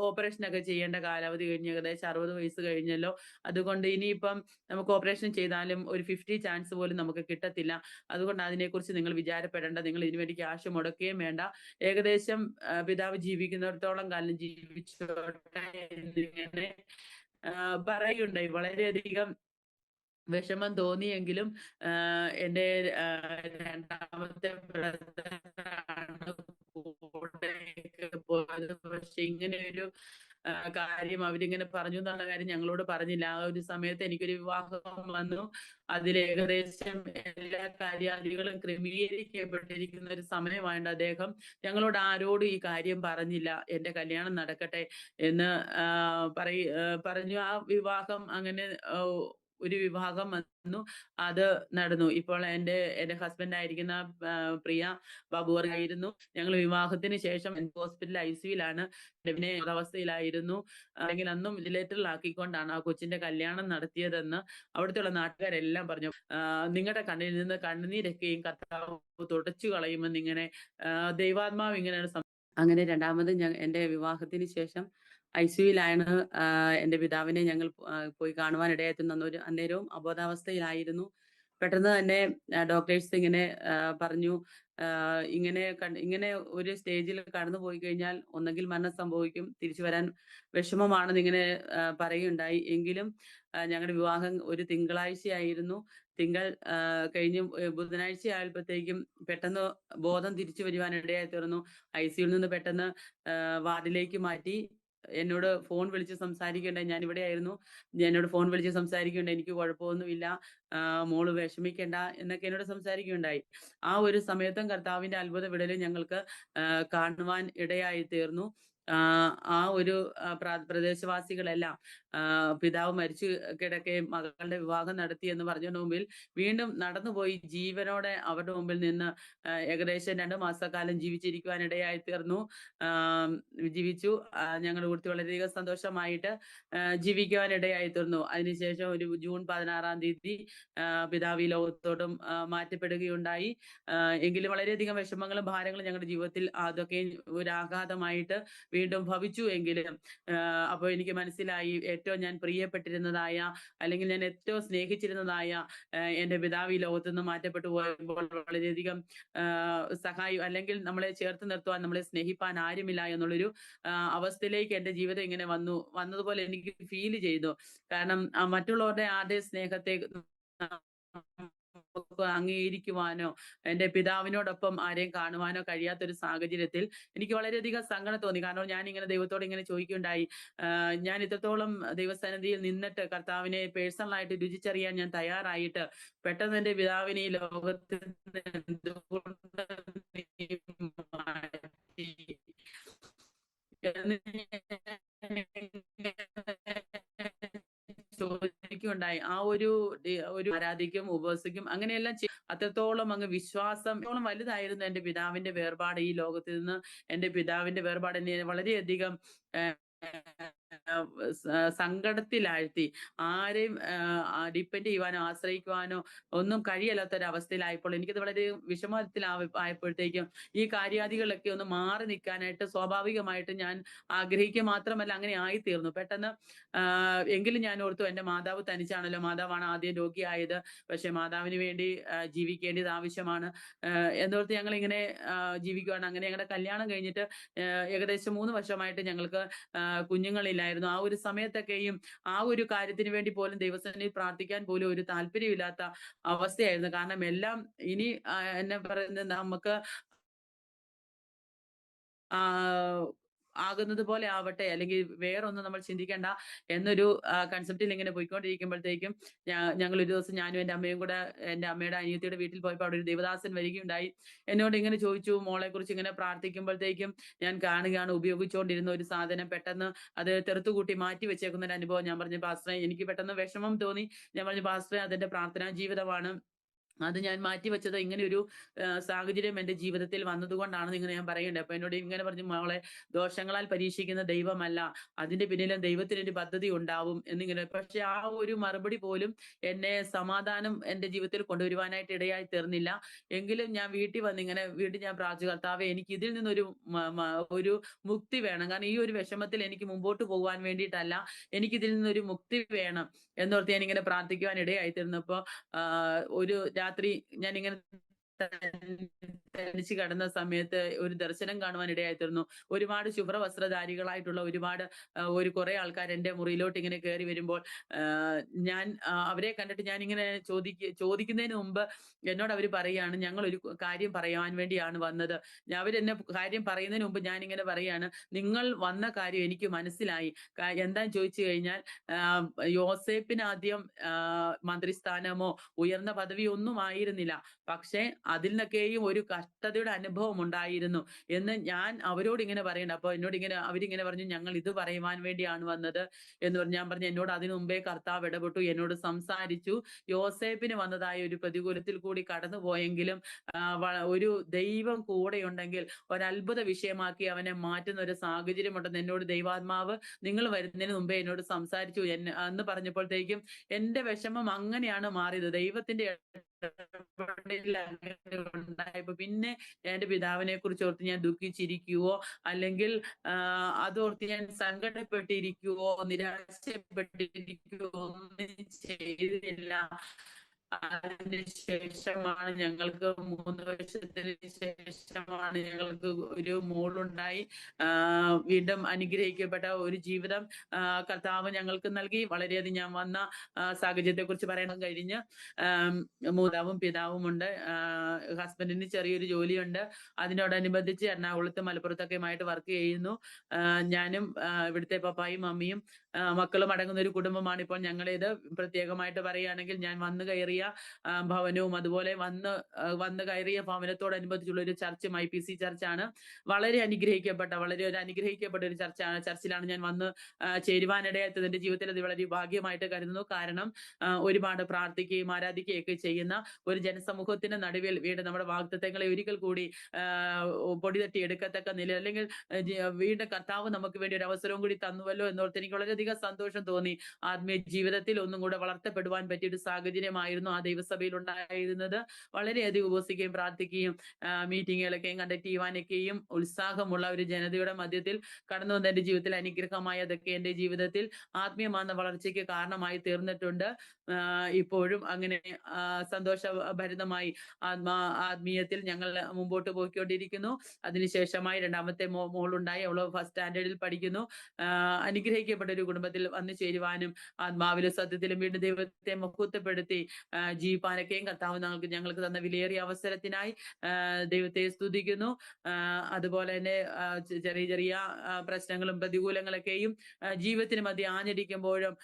ഓപ്പറേഷനൊക്കെ ചെയ്യേണ്ട കാലാവധി കഴിഞ്ഞ് ഏകദേശം 60 വയസ്സ് കഴിഞ്ഞല്ലോ. അതുകൊണ്ട് ഇനിയിപ്പം നമുക്ക് ഓപ്പറേഷൻ ചെയ്താലും ഒരു 50 ചാൻസ് പോലും നമുക്ക് കിട്ടത്തില്ല. അതുകൊണ്ട് അതിനെക്കുറിച്ച് നിങ്ങൾ വിചാരപ്പെടേണ്ട. നിങ്ങൾ ഇതിനുവേണ്ടി ക്യാഷ് മുടക്കുകയും വേണ്ട. ഏകദേശം പിതാവ് ജീവിക്കുന്നിടത്തോളം കാലം ജീവിച്ചോട്ടെ എന്നിങ്ങനെ പറയുകയുണ്ടായി. വളരെയധികം വിഷമം തോന്നിയെങ്കിലും എൻ്റെ രണ്ടാമത്തെ ബ്രദറാണ് കൂടെയൊക്കെ പോയത്. പക്ഷെ ഇങ്ങനെ ഒരു കാര്യം അവരിങ്ങനെ പറഞ്ഞു എന്നുള്ള കാര്യം ഞങ്ങളോട് പറഞ്ഞില്ല. ആ ഒരു സമയത്ത് എനിക്കൊരു വിവാഹം വന്നു. അതിൽ ഏകദേശം എല്ലാ കാര്യാദികളും ക്രമീകരിക്കപ്പെട്ടിരിക്കുന്ന ഒരു സമയമായിട്ട് അദ്ദേഹം ഞങ്ങളോട് ആരോടും ഈ കാര്യം പറഞ്ഞില്ല. എൻ്റെ കല്യാണം നടക്കട്ടെ എന്ന് പറഞ്ഞു. ആ വിവാഹം അങ്ങനെ ഒരു വിവാഹം വന്നു. അത് നടന്നു. ഇപ്പോൾ എൻ്റെ ഹസ്ബൻഡ് ആയിരിക്കുന്ന പ്രിയ ബാബുവർ ആയിരുന്നു. ഞങ്ങൾ വിവാഹത്തിന് ശേഷം ഹോസ്പിറ്റൽ ICUലാണ്. പിന്നെ അവസ്ഥയിലായിരുന്നു. അല്ലെങ്കിൽ അന്നും വെന്റിലേറ്ററിലാക്കിക്കൊണ്ടാണ് ആ കൊച്ചിന്റെ കല്യാണം നടത്തിയതെന്ന് അവിടുത്തെ നാട്ടുകാരെല്ലാം പറഞ്ഞു. നിങ്ങളുടെ കണ്ണിൽ നിന്ന് കണ്ണുനീരൊക്കെയും കർത്താവ് തുടച്ചു കളയുമെന്നിങ്ങനെ ദൈവാത്മാവ് ഇങ്ങനെയാണ്. അങ്ങനെ രണ്ടാമത് എൻ്റെ വിവാഹത്തിന് ശേഷം ICUലാണ് എൻ്റെ പിതാവിനെ ഞങ്ങൾ പോയി കാണുവാൻ ഇടയായെത്തുന്ന അന്നേരവും അബോധാവസ്ഥയിലായിരുന്നു. പെട്ടെന്ന് തന്നെ ഡോക്ടേഴ്സ് ഇങ്ങനെ പറഞ്ഞു, ഇങ്ങനെ ഒരു സ്റ്റേജിൽ കടന്നു പോയി കഴിഞ്ഞാൽ ഒന്നെങ്കിൽ മരണം സംഭവിക്കും, തിരിച്ചു വരാൻ വിഷമമാണെന്നിങ്ങനെ പറയുകയുണ്ടായി. എങ്കിലും ഞങ്ങളുടെ വിവാഹം ഒരു തിങ്കളാഴ്ചയായിരുന്നു. തിങ്കൾ കഴിഞ്ഞ് ബുധനാഴ്ച ആയപ്പോഴത്തേക്കും പെട്ടെന്ന് ബോധം തിരിച്ചു വരുവാൻ ഇടയായി തീർന്നു. ICUയിൽ നിന്ന് പെട്ടെന്ന് വാർഡിലേക്ക് മാറ്റി. എന്നോട് ഫോൺ വിളിച്ച് സംസാരിക്കുകയുണ്ടായി. ഞാൻ ഇവിടെയായിരുന്നു. എന്നോട് ഫോൺ വിളിച്ച് സംസാരിക്കുകയുണ്ടായി. എനിക്ക് കുഴപ്പമൊന്നുമില്ല, മോള് വിഷമിക്കേണ്ട എന്നൊക്കെ എന്നോട് സംസാരിക്കുകയുണ്ടായി. ആ ഒരു സമയത്തും കർത്താവിന്റെ അത്ഭുത വിടലും ഞങ്ങൾക്ക് കാണുവാൻ ഇടയായി തീർന്നു. ആ ഒരു പ്രദേശവാസികളെല്ലാം പിതാവ് മരിച്ചു കിടക്കുകയും മകളുടെ വിവാഹം നടത്തി എന്ന് പറഞ്ഞതിന് മുമ്പിൽ വീണ്ടും നടന്നുപോയി ജീവനോടെ അവരുടെ മുമ്പിൽ നിന്ന് ഏകദേശം 2 മാസക്കാലം ജീവിച്ചിരിക്കുവാൻ ഇടയായി തീർന്നു. ആം, ജീവിച്ചു. ഞങ്ങളുടെ കൂട്ടത്തിൽ വളരെയധികം സന്തോഷമായിട്ട് ജീവിക്കുവാൻ ഇടയായി തീർന്നു. അതിനുശേഷം ഒരു ജൂൺ 16-ാം തീയതി പിതാവ് ഈ ലോകത്തോടും മാറ്റപ്പെടുകയുണ്ടായി. എങ്കിലും വളരെയധികം വിഷമങ്ങളും ഭാരങ്ങളും ഞങ്ങളുടെ ജീവിതത്തിൽ അതൊക്കെ ഒരു ആഘാതമായിട്ട് വീണ്ടും ഭവിച്ചു എങ്കിലും അപ്പോൾ എനിക്ക് മനസ്സിലായി ഏറ്റവും ഞാൻ പ്രിയപ്പെട്ടിരുന്നതായ അല്ലെങ്കിൽ ഞാൻ ഏറ്റവും സ്നേഹിച്ചിരുന്നതായ എൻ്റെ പിതാവ് ഈ ലോകത്ത് നിന്ന് മാറ്റപ്പെട്ടു പോയപ്പോൾ വളരെയധികം സഹായം അല്ലെങ്കിൽ നമ്മളെ ചേർത്ത് നിർത്തുവാൻ നമ്മളെ സ്നേഹിപ്പാൻ ആരുമില്ല എന്നുള്ളൊരു അവസ്ഥയിലേക്ക് എൻ്റെ ജീവിതം ഇങ്ങനെ വന്നതുപോലെ എനിക്ക് ഫീൽ ചെയ്തു. കാരണം മറ്റുള്ളവരുടെ ആരുടെ സ്നേഹത്തെ നമുക്ക് അംഗീകരിക്കുവാനോ എൻ്റെ പിതാവിനോടൊപ്പം ആരെയും കാണുവാനോ കഴിയാത്തൊരു സാഹചര്യത്തിൽ എനിക്ക് വളരെയധികം സങ്കടം തോന്നി. കാരണം ഞാൻ ഇങ്ങനെ ദൈവത്തോട് ഇങ്ങനെ ചോദിക്കുകയുണ്ടായി, ഞാൻ ഇത്രത്തോളം ദൈവസന്നിധിയിൽ നിന്നിട്ട് കർത്താവിനെ പേഴ്സണലായിട്ട് രുചിച്ചറിയാൻ ഞാൻ തയ്യാറായിട്ട് പെട്ടെന്ന് എൻ്റെ പിതാവിനെ ഈ ലോകത്തിൽ നിന്ന് എന്തുകൊണ്ട് നീ മാറ്റി എന്ന് ചോദിക്കുകയുണ്ടായി. ആ ഒരു ആരാധിക്കും, ഉപവസിക്കും അങ്ങനെയെല്ലാം അത്രത്തോളം അങ്ങ് വിശ്വാസം വലുതായിരുന്നു എൻ്റെ പിതാവിന്റെ വേർപാട്. ഈ ലോകത്തിൽ നിന്ന് എൻ്റെ പിതാവിന്റെ വേർപാട് എന്നെ വളരെയധികം സങ്കടത്തിലാഴ്ത്തി. ആരെയും ഡിപ്പെൻഡ് ചെയ്യുവാനോ ആശ്രയിക്കുവാനോ ഒന്നും കഴിയല്ലാത്തൊരവസ്ഥയിലായപ്പോൾ എനിക്കത് വളരെ ആയപ്പോഴത്തേക്കും ഈ കാര്യാദികളൊക്കെ ഒന്ന് മാറി നിൽക്കാനായിട്ട് സ്വാഭാവികമായിട്ട് ഞാൻ ആഗ്രഹിക്കുക മാത്രമല്ല അങ്ങനെ ആയിത്തീർന്നു. പെട്ടെന്ന് എങ്കിലും ഞാൻ ഓർത്തു എൻ്റെ മാതാവ് തനിച്ചാണല്ലോ, മാതാവാണ് ആദ്യം രോഗിയായത്, പക്ഷെ മാതാവിന് വേണ്ടി ജീവിക്കേണ്ടത് ആവശ്യമാണ് എന്നോർത്ത് ഞങ്ങളിങ്ങനെ ജീവിക്കുകയാണ്. അങ്ങനെ ഞങ്ങളുടെ കല്യാണം കഴിഞ്ഞിട്ട് ഏകദേശം 3 വർഷമായിട്ട് ഞങ്ങൾക്ക് കുഞ്ഞുങ്ങളില്ലായിരുന്നു. ആ ഒരു സമയത്തൊക്കെയും ആ ഒരു കാര്യത്തിന് വേണ്ടി പോലും ദൈവസന്നിധിയിൽ പ്രാർത്ഥിക്കാൻ പോലും ഒരു താല്പര്യമില്ലാത്ത അവസ്ഥയായിരുന്നു. കാരണം എല്ലാം ഇനി എന്നാ പറയുന്നത് നമുക്ക് ആകുന്നത് പോലെ ആവട്ടെ, അല്ലെങ്കിൽ വേറൊന്നും നമ്മൾ ചിന്തിക്കേണ്ട എന്നൊരു കൺസെപ്റ്റിൽ ഇങ്ങനെ പോയിക്കൊണ്ടിരിക്കുമ്പോഴത്തേക്കും ഞങ്ങൾ ഒരു ദിവസം ഞാനും എൻ്റെ അമ്മയും കൂടെ എൻ്റെ അമ്മയുടെ അനിയത്തിയുടെ വീട്ടിൽ പോയപ്പോൾ അവിടെ ഒരു ദേവദാസൻ വരികയുണ്ടായി. എന്നോട് ഇങ്ങനെ ചോദിച്ചു, മോളെ കുറിച്ച് ഇങ്ങനെ പ്രാർത്ഥിക്കുമ്പോഴത്തേക്കും ഞാൻ കാണുകയാണ് ഉപയോഗിച്ചുകൊണ്ടിരുന്ന ഒരു സാധനം പെട്ടെന്ന് അത് തെറുത്തുകൂട്ടി മാറ്റി വെച്ചേക്കുന്ന ഒരു അനുഭവം. ഞാൻ പറഞ്ഞു, പാസ്റ്ററെ എനിക്ക് പെട്ടെന്ന് വിഷമം തോന്നി. ഞാൻ പറഞ്ഞു, പാസ്റ്ററെ അതെന്റെ പ്രാർത്ഥനാ ജീവിതമാണ്, അത് ഞാൻ മാറ്റിവെച്ചത് ഇങ്ങനെ ഒരു സാഹചര്യം എൻ്റെ ജീവിതത്തിൽ വന്നതുകൊണ്ടാണെന്ന് ഇങ്ങനെ ഞാൻ പറയുന്നുണ്ട്. അപ്പൊ എന്നോട് ഇങ്ങനെ പറഞ്ഞു, മോളെ ദോഷങ്ങളാൽ പരീക്ഷിക്കുന്ന ദൈവമല്ല, അതിന്റെ പിന്നിലും ദൈവത്തിനൊരു പദ്ധതി ഉണ്ടാവും എന്നിങ്ങനെ. പക്ഷെ ആ ഒരു മറുപടി പോലും എന്നെ സമാധാനം എൻ്റെ ജീവിതത്തിൽ കൊണ്ടുവരുവാനായിട്ട് ഇടയായി തീർന്നില്ല. എങ്കിലും ഞാൻ വീട്ടിൽ ഞാൻ പ്രാർത്ഥിച്ചു, കർത്താവേ എനിക്ക് ഇതിൽ നിന്നൊരു ഒരു മുക്തി വേണം. കാരണം ഈ ഒരു വിഷമത്തിൽ എനിക്ക് മുമ്പോട്ട് പോകുവാൻ വേണ്ടിയിട്ടല്ല, എനിക്കിതിൽ നിന്നൊരു മുക്തി വേണം എന്നോർത്ത് ഞാൻ ഇങ്ങനെ പ്രാർത്ഥിക്കുവാൻ ഇടയായി തീർന്നപ്പോ ഒരു രാത്രി ഞാനിങ്ങനെ തനിച്ച് കിടന്ന സമയത്ത് ഒരു ദർശനം കാണുവാൻ ഇടയായിത്തീർന്നു. ഒരുപാട് ശുഭ്രവസ്ത്രധാരികളായിട്ടുള്ള ഒരു കുറെ ആൾക്കാർ എൻ്റെ മുറിയിലോട്ട് ഇങ്ങനെ കയറി വരുമ്പോൾ ഞാൻ അവരെ കണ്ടിട്ട് ഞാനിങ്ങനെ ചോദിക്കുന്നതിന് മുമ്പ് എന്നോട് അവർ പറയുകയാണ്, ഞങ്ങൾ ഒരു കാര്യം പറയാൻ വേണ്ടിയാണ് വന്നത്. അവരെന്നെ കാര്യം പറയുന്നതിന് മുമ്പ് ഞാനിങ്ങനെ പറയാണ്, നിങ്ങൾ വന്ന കാര്യം എനിക്ക് മനസ്സിലായി. എന്താന്ന് ചോദിച്ചു കഴിഞ്ഞാൽ യോസേപ്പിന് ആദ്യം മന്ത്രിസ്ഥാനമോ ഉയർന്ന പദവിയോ ഒന്നും ആയിരുന്നില്ല, പക്ഷെ അതിൽ നിന്നൊക്കെയും ഒരു കഷ്ടതയുടെ അനുഭവം ഉണ്ടായിരുന്നു എന്ന് ഞാൻ അവരോട് ഇങ്ങനെ പറയണ്ട. അപ്പൊ അവരിങ്ങനെ പറഞ്ഞു, ഞങ്ങൾ ഇത് പറയുവാൻ വേണ്ടിയാണ് വന്നത് എന്ന് പറഞ്ഞു. ഞാൻ പറഞ്ഞു, എന്നോട് അതിനു മുമ്പേ കർത്താവ് ഇടപെട്ടു, എന്നോട് സംസാരിച്ചു. യോസേപ്പിന് വന്നതായ ഒരു പ്രതികൂലത്തിൽ കൂടി കടന്നുപോയെങ്കിലും ഒരു ദൈവം കൂടെ ഉണ്ടെങ്കിൽ ഒരത്ഭുത വിഷയമാക്കി അവനെ മാറ്റുന്ന ഒരു സാഹചര്യം ഉണ്ടെന്ന് എന്നോട് ദൈവാത്മാവ് നിങ്ങൾ വരുന്നതിന് മുമ്പേ എന്നോട് സംസാരിച്ചു എന്ന് പറഞ്ഞപ്പോഴത്തേക്കും എന്റെ വിഷമം അങ്ങനെയാണ് മാറിയത്. ദൈവത്തിന്റെ ഉണ്ടായപ്പോ പിന്നെ എന്റെ പിതാവിനെ കുറിച്ച് ഓർത്ത് ഞാൻ ദുഃഖിച്ചിരിക്കുവോ അല്ലെങ്കിൽ അതോർത്ത് ഞാൻ സങ്കടപ്പെട്ടിരിക്കുവോ നിരാശപ്പെട്ടിരിക്കുവോ ഒന്നും ചെയ്തില്ല. അതിന് ശേഷമാണ് ഞങ്ങൾക്ക് 3 വർഷത്തിന് ശേഷമാണ് ഞങ്ങൾക്ക് ഒരു മോളുണ്ടായി. വീണ്ടും അനുഗ്രഹിക്കപ്പെട്ട ഒരു ജീവിതം കർത്താവ് ഞങ്ങൾക്ക് നൽകി. വളരെയധികം ഞാൻ വന്ന സാഹചര്യത്തെ കുറിച്ച് പറയാൻ കഴിഞ്ഞ് മാതാവും പിതാവും ഉണ്ട്. ഹസ്ബൻഡിന് ചെറിയൊരു ജോലിയുണ്ട്. അതിനോടനുബന്ധിച്ച് എറണാകുളത്തും മലപ്പുറത്തൊക്കെയുമായിട്ട് വർക്ക് ചെയ്യുന്നു. ഞാനും ഇവിടുത്തെ പപ്പായും മമ്മിയും മക്കളും അടങ്ങുന്ന ഒരു കുടുംബമാണ് ഇപ്പോൾ ഞങ്ങളുടേത്. പ്രത്യേകമായിട്ട് പറയുകയാണെങ്കിൽ ഞാൻ വന്നു കയറിയ ഭവനവും അതുപോലെ വന്ന് കയറിയ ഭവനത്തോടനുബന്ധിച്ചുള്ള ഒരു ചർച്ചും IPC ചർച്ചാണ്. വളരെ ഒരു അനുഗ്രഹിക്കപ്പെട്ട ഒരു ചർച്ചിലാണ് ഞാൻ വന്ന് ചേരുവാനിടയായത്. എൻ്റെ ജീവിതത്തിൽ അത് വളരെ ഭാഗ്യമായിട്ട് കരുതുന്നു. കാരണം ഒരുപാട് പ്രാർത്ഥിക്കുകയും ആരാധിക്കുകയും ഒക്കെ ചെയ്യുന്ന ഒരു ജനസമൂഹത്തിന്റെ നടുവിൽ വീണ്ടും നമ്മുടെ വാഗ്ദത്തങ്ങളെ ഒരിക്കൽ കൂടി പൊടി തട്ടി എടുക്കത്തക്ക നില, അല്ലെങ്കിൽ വീണ്ടും കർത്താവ് നമുക്ക് വേണ്ടി ഒരു അവസരവും കൂടി തന്നുവല്ലോ എന്നോർത്ത് എനിക്ക് വളരെയധികം സന്തോഷം തോന്നി. ആത്മീയ ജീവിതത്തിൽ ഒന്നും കൂടെ വളർത്തപ്പെടുവാൻ പറ്റിയ ഒരു സാഹചര്യമായിരുന്നു ആ ദൈവസഭയിൽ ഉണ്ടായിരുന്നത്. വളരെയധികം ഉപവസിക്കുകയും പ്രാർത്ഥിക്കുകയും മീറ്റിങ്ങുകളൊക്കെയും കണ്ടക്ട് ചെയ്യുവാനൊക്കെയും ഉത്സാഹമുള്ള ഒരു ജനതയുടെ മധ്യത്തിൽ കടന്നു വന്ന എൻ്റെ ജീവിതത്തിൽ അനുഗ്രഹമായി അതൊക്കെ എൻ്റെ ജീവിതത്തിൽ ആത്മീയമായ വളർച്ചയ്ക്ക് കാരണമായി തീർന്നിട്ടുണ്ട്. ഇപ്പോഴും അങ്ങനെ സന്തോഷഭരിതമായി ആത്മീയത്തിൽ ഞങ്ങൾ മുമ്പോട്ട് പോയിക്കൊണ്ടിരിക്കുന്നു. അതിനുശേഷമായി രണ്ടാമത്തെ മോളുണ്ടായി. അവള് ഫസ്റ്റ് സ്റ്റാൻഡേർഡിൽ പഠിക്കുന്നു. അനുഗ്രഹിക്കപ്പെട്ട ഒരു കുടുംബത്തിൽ വന്നു ചേരുവാനും ആത്മാവിലും സത്യത്തിലും വീണ്ടും ദൈവത്തെ മഹത്വപ്പെടുത്തി ജീവിപ്പാനൊക്കെയും കർത്താവ് ഞങ്ങൾക്ക് തന്ന വിലയേറിയ അവസരത്തിനായി ദൈവത്തെ സ്തുതിക്കുന്നു. അതുപോലെ തന്നെ ചെറിയ ചെറിയ പ്രശ്നങ്ങളും പ്രതികൂലങ്ങളൊക്കെയും ജീവിതത്തിന് മധ്യ ആഞ്ഞടിക്കുമ്പോഴും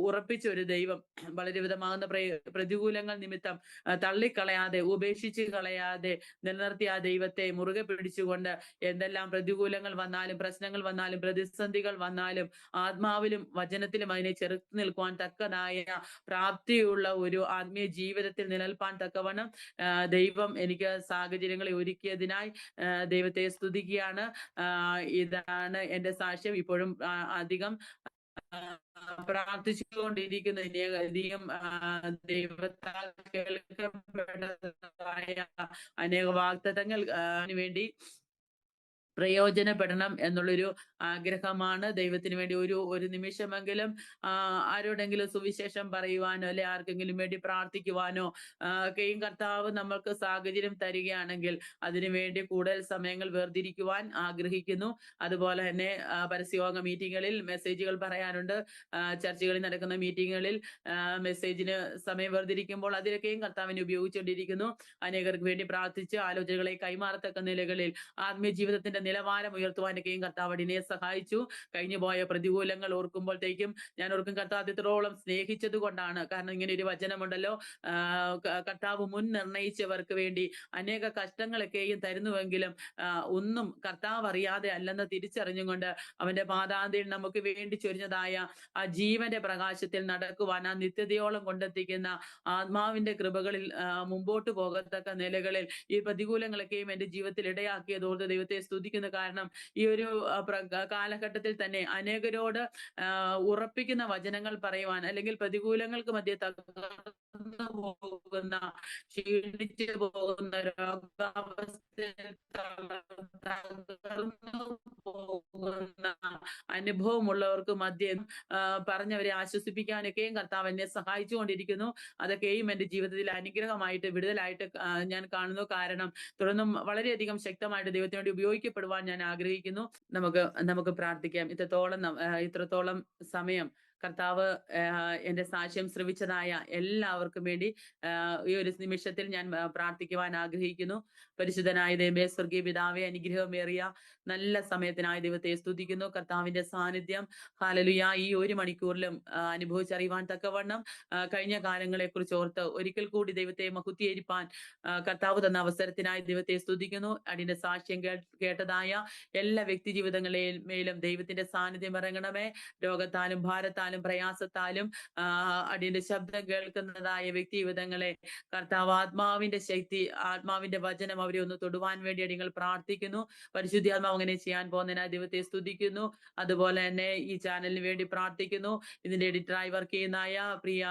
ഉറപ്പിച്ച ഒരു ദൈവം വളരെ വിധമാകുന്ന പ്രതികൂലങ്ങൾ നിമിത്തം തള്ളിക്കളയാതെ, ഉപേക്ഷിച്ച് കളയാതെ നിലനിർത്തിയ ആ ദൈവത്തെ മുറുകെ പിടിച്ചുകൊണ്ട് എന്തെല്ലാം പ്രതികൂലങ്ങൾ വന്നാലും, പ്രശ്നങ്ങൾ വന്നാലും, പ്രതിസന്ധികൾ വന്നാലും ആത്മാവിലും വചനത്തിലും അതിനെ ചെറുത്തു നിൽക്കുവാൻ തക്കതായ പ്രാപ്തിയുള്ള ഒരു ആത്മീയ ജീവിതത്തിൽ നിലനിൽപ്പാൻ തക്കവണ്ണം ദൈവം എനിക്ക് സാഹചര്യങ്ങളെ ഒരുക്കിയതിനായി ദൈവത്തെ സ്തുതിക്കുകയാണ്. ഇതാണ് എൻ്റെ സാക്ഷ്യം. ഇപ്പോഴും അധികം പ്രാർത്ഥിച്ചുകൊണ്ടിരിക്കുന്നു. അധികം ദൈവത്താൽ കേൾക്കപ്പെട്ടതായ അനേക വാഗ്ദത്തങ്ങൾ വേണ്ടി പ്രയോജനപ്പെടണം എന്നുള്ളൊരു ആഗ്രഹമാണ്. ദൈവത്തിന് വേണ്ടി ഒരു നിമിഷമെങ്കിലും ആരോടെങ്കിലും സുവിശേഷം പറയുവാനോ അല്ലെ ആർക്കെങ്കിലും വേണ്ടി പ്രാർത്ഥിക്കുവാനോ ഒക്കെയും കർത്താവ് നമ്മൾക്ക് സാഹചര്യം തരികയാണെങ്കിൽ അതിനുവേണ്ടി കൂടുതൽ സമയങ്ങൾ വേർതിരിക്കുവാൻ ആഗ്രഹിക്കുന്നു. അതുപോലെ തന്നെ പരസ്യയോഗ മീറ്റിങ്ങുകളിൽ മെസ്സേജുകൾ പറയാനുണ്ട്. ചർച്ചകളിൽ നടക്കുന്ന മീറ്റിങ്ങുകളിൽ മെസ്സേജിന് സമയം വേർതിരിക്കുമ്പോൾ അതിലൊക്കെയും കർത്താവിനെ ഉപയോഗിച്ചുകൊണ്ടിരിക്കുന്നു. അനേകർക്ക് വേണ്ടി പ്രാർത്ഥിച്ച് ആലോചനകളെ കൈമാറത്തക്ക നിലകളിൽ ആത്മീയ ജീവിതത്തിന്റെ നിലവാരം ഉയർത്തുവാനൊക്കെയും കർത്താവ് അടിനെ സഹായിച്ചു. കഴിഞ്ഞു പോയ പ്രതികൂലങ്ങൾ ഓർക്കുമ്പോഴത്തേക്കും ഞാൻ ഓർക്കും കർത്താവ് ഇത്രോളം സ്നേഹിച്ചത് കൊണ്ടാണ്. കാരണം ഇങ്ങനെ ഒരു വചനമുണ്ടല്ലോ, കർത്താവ് മുൻ നിർണയിച്ചവർക്ക് വേണ്ടി അനേക കഷ്ടങ്ങളൊക്കെയും തരുന്നുവെങ്കിലും ഒന്നും കർത്താവ് അറിയാതെ അല്ലെന്ന് തിരിച്ചറിഞ്ഞുകൊണ്ട് അവന്റെ പാദാന്തിയിൽ നമുക്ക് വേണ്ടി ചൊരിഞ്ഞതായ ആ ജീവന്റെ പ്രകാശത്തിൽ നടക്കുവാൻ, ആ നിത്യതയോളം കൊണ്ടെത്തിക്കുന്ന ആത്മാവിന്റെ കൃപകളിൽ മുമ്പോട്ട് പോകത്തക്ക നിലകളിൽ ഈ പ്രതികൂലങ്ങളൊക്കെയും എൻ്റെ ജീവിതത്തിൽ ഇടയാക്കിയതോർത്ത് ദൈവത്തെ സ്തുതിക്കുന്നു. കാരണം ഈ ഒരു കാലഘട്ടത്തിൽ തന്നെ അനേകരോട് ഉറപ്പിക്കുന്ന വചനങ്ങൾ പറയുവാൻ, അല്ലെങ്കിൽ പ്രതികൂലങ്ങൾക്ക് മധ്യ തകർന്നു പോകുന്ന, ക്ഷീണിച്ചു പോകുന്ന, രോഗാവസ്ഥയിൽ തകർന്നു പോകുന്ന അനുഭവമുള്ളവർക്ക് മധ്യം പറഞ്ഞവരെ ആശ്വസിപ്പിക്കാനൊക്കെയും കർത്താവ് എന്നെ സഹായിച്ചുകൊണ്ടിരിക്കുന്നു. അതൊക്കെയും എൻ്റെ ജീവിതത്തിൽ അനുഗ്രഹമായിട്ട്, വിടുതലായിട്ട് ഞാൻ കാണുന്നു. കാരണം തുടർന്നും വളരെയധികം ശക്തമായിട്ട് ദൈവത്തിന് വേണ്ടി ഉപയോഗിക്കപ്പെടുവാൻ ഞാൻ ആഗ്രഹിക്കുന്നു. നമുക്ക് പ്രാർത്ഥിക്കാം. ഇത്രത്തോളം സമയം കർത്താവ് എൻ്റെ സാക്ഷ്യം ശ്രവിച്ചതായ എല്ലാവർക്കും വേണ്ടി ഈ ഒരു നിമിഷത്തിൽ ഞാൻ പ്രാർത്ഥിക്കുവാൻ ആഗ്രഹിക്കുന്നു. പരിശുദ്ധനായ ദൈവമേ, സ്വർഗീയ പിതാവേ, അനുഗ്രഹമേറിയ നല്ല സമയത്തിനായി ദൈവത്തെ സ്തുതിക്കുന്നു. കർത്താവിന്റെ സാന്നിധ്യം ഹല്ലേലൂയ ഈ 1 മണിക്കൂറിലും അനുഭവിച്ചറിയുവാൻ തക്കവണ്ണം കഴിഞ്ഞ കാലങ്ങളെ കുറിച്ച് ഓർത്ത് ഒരിക്കൽ കൂടി ദൈവത്തെ മഹത്വീകരിപ്പാൻ കർത്താവ് തന്ന അവസരത്തിനായി ദൈവത്തെ സ്തുതിക്കുന്നു. അടിന്റെ സാക്ഷ്യം കേട്ടതായ എല്ലാ വ്യക്തി ജീവിതങ്ങളിലും ദൈവത്തിന്റെ സാന്നിധ്യം ഇറങ്ങണമേ. രോഗത്താലും ഭാരത്താലും പ്രയാസത്താലും അടിന്റെ ശബ്ദം കേൾക്കുന്നതായ വ്യക്തി ജീവിതങ്ങളെ കർത്താവ് ആത്മാവിന്റെ ശക്തി, ആത്മാവിന്റെ വചനം അവരെ ഒന്ന് തൊടുവാൻ വേണ്ടി അടികൾ പ്രാർത്ഥിക്കുന്നു. പരിശുദ്ധാത്മാവ് അങ്ങനെ ചെയ്യാൻ പോകുന്നതിനായി ദൈവത്തെ സ്തുതിക്കുന്നു. അതുപോലെ തന്നെ ഈ ചാനലിന് വേണ്ടി പ്രാർത്ഥിക്കുന്നു. ഇതിന്റെ എഡിറ്ററായി വർക്ക് ചെയ്യുന്നതായ പ്രിയ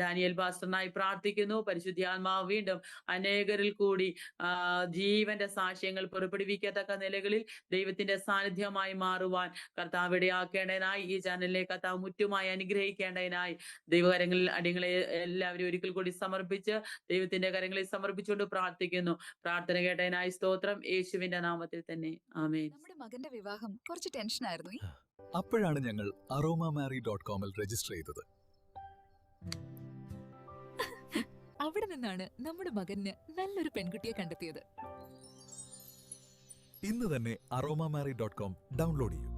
ഡാനിയൽ പാസ്റ്ററിനായി പ്രാർത്ഥിക്കുന്നു. പരിശുദ്ധാത്മാവ് വീണ്ടും അനേകരിൽ കൂടി ജീവന്റെ സാക്ഷ്യങ്ങൾ പുറപ്പെടുവിക്കത്തക്ക നിലകളിൽ ദൈവത്തിന്റെ സാന്നിധ്യമായി മാറുവാൻ കർത്താവ് ഇടയാക്കേണ്ടതിനായി, ഈ ചാനലിലെ കർത്താവ് മുറ്റുമായി അനുഗ്രഹിക്കേണ്ടതിനായി ദൈവകരങ്ങളിൽ അടികളെ എല്ലാവരും ഒരിക്കൽ കൂടി സമർപ്പിച്ച് ദൈവത്തിന്റെ കരങ്ങളിൽ സമർപ്പിച്ചുകൊണ്ട് പ്രാർത്ഥിക്കുന്നു. പ്രാർത്ഥന കേട്ടതിനായി സ്തോത്രം, യേശുവിന്റെ നാമത്തിൽ തന്നെ ആമേൻ. നമ്മുടെ മകന്റെ വിവാഹം കുറച്ച് ടെൻഷനായിരുന്നു. അപ്പോഴാണ് ഞങ്ങൾ aromamary.comൽ രജിസ്റ്റർ ചെയ്തത്. അവിടെ നിന്നാണ് നമ്മുടെ മകന് നല്ലൊരു പെൺകുട്ടിയെ കണ്ടെത്തിയത്. ഇന്ന് തന്നെ aromamary.com ഡൗൺലോഡ് ചെയ്യൂ.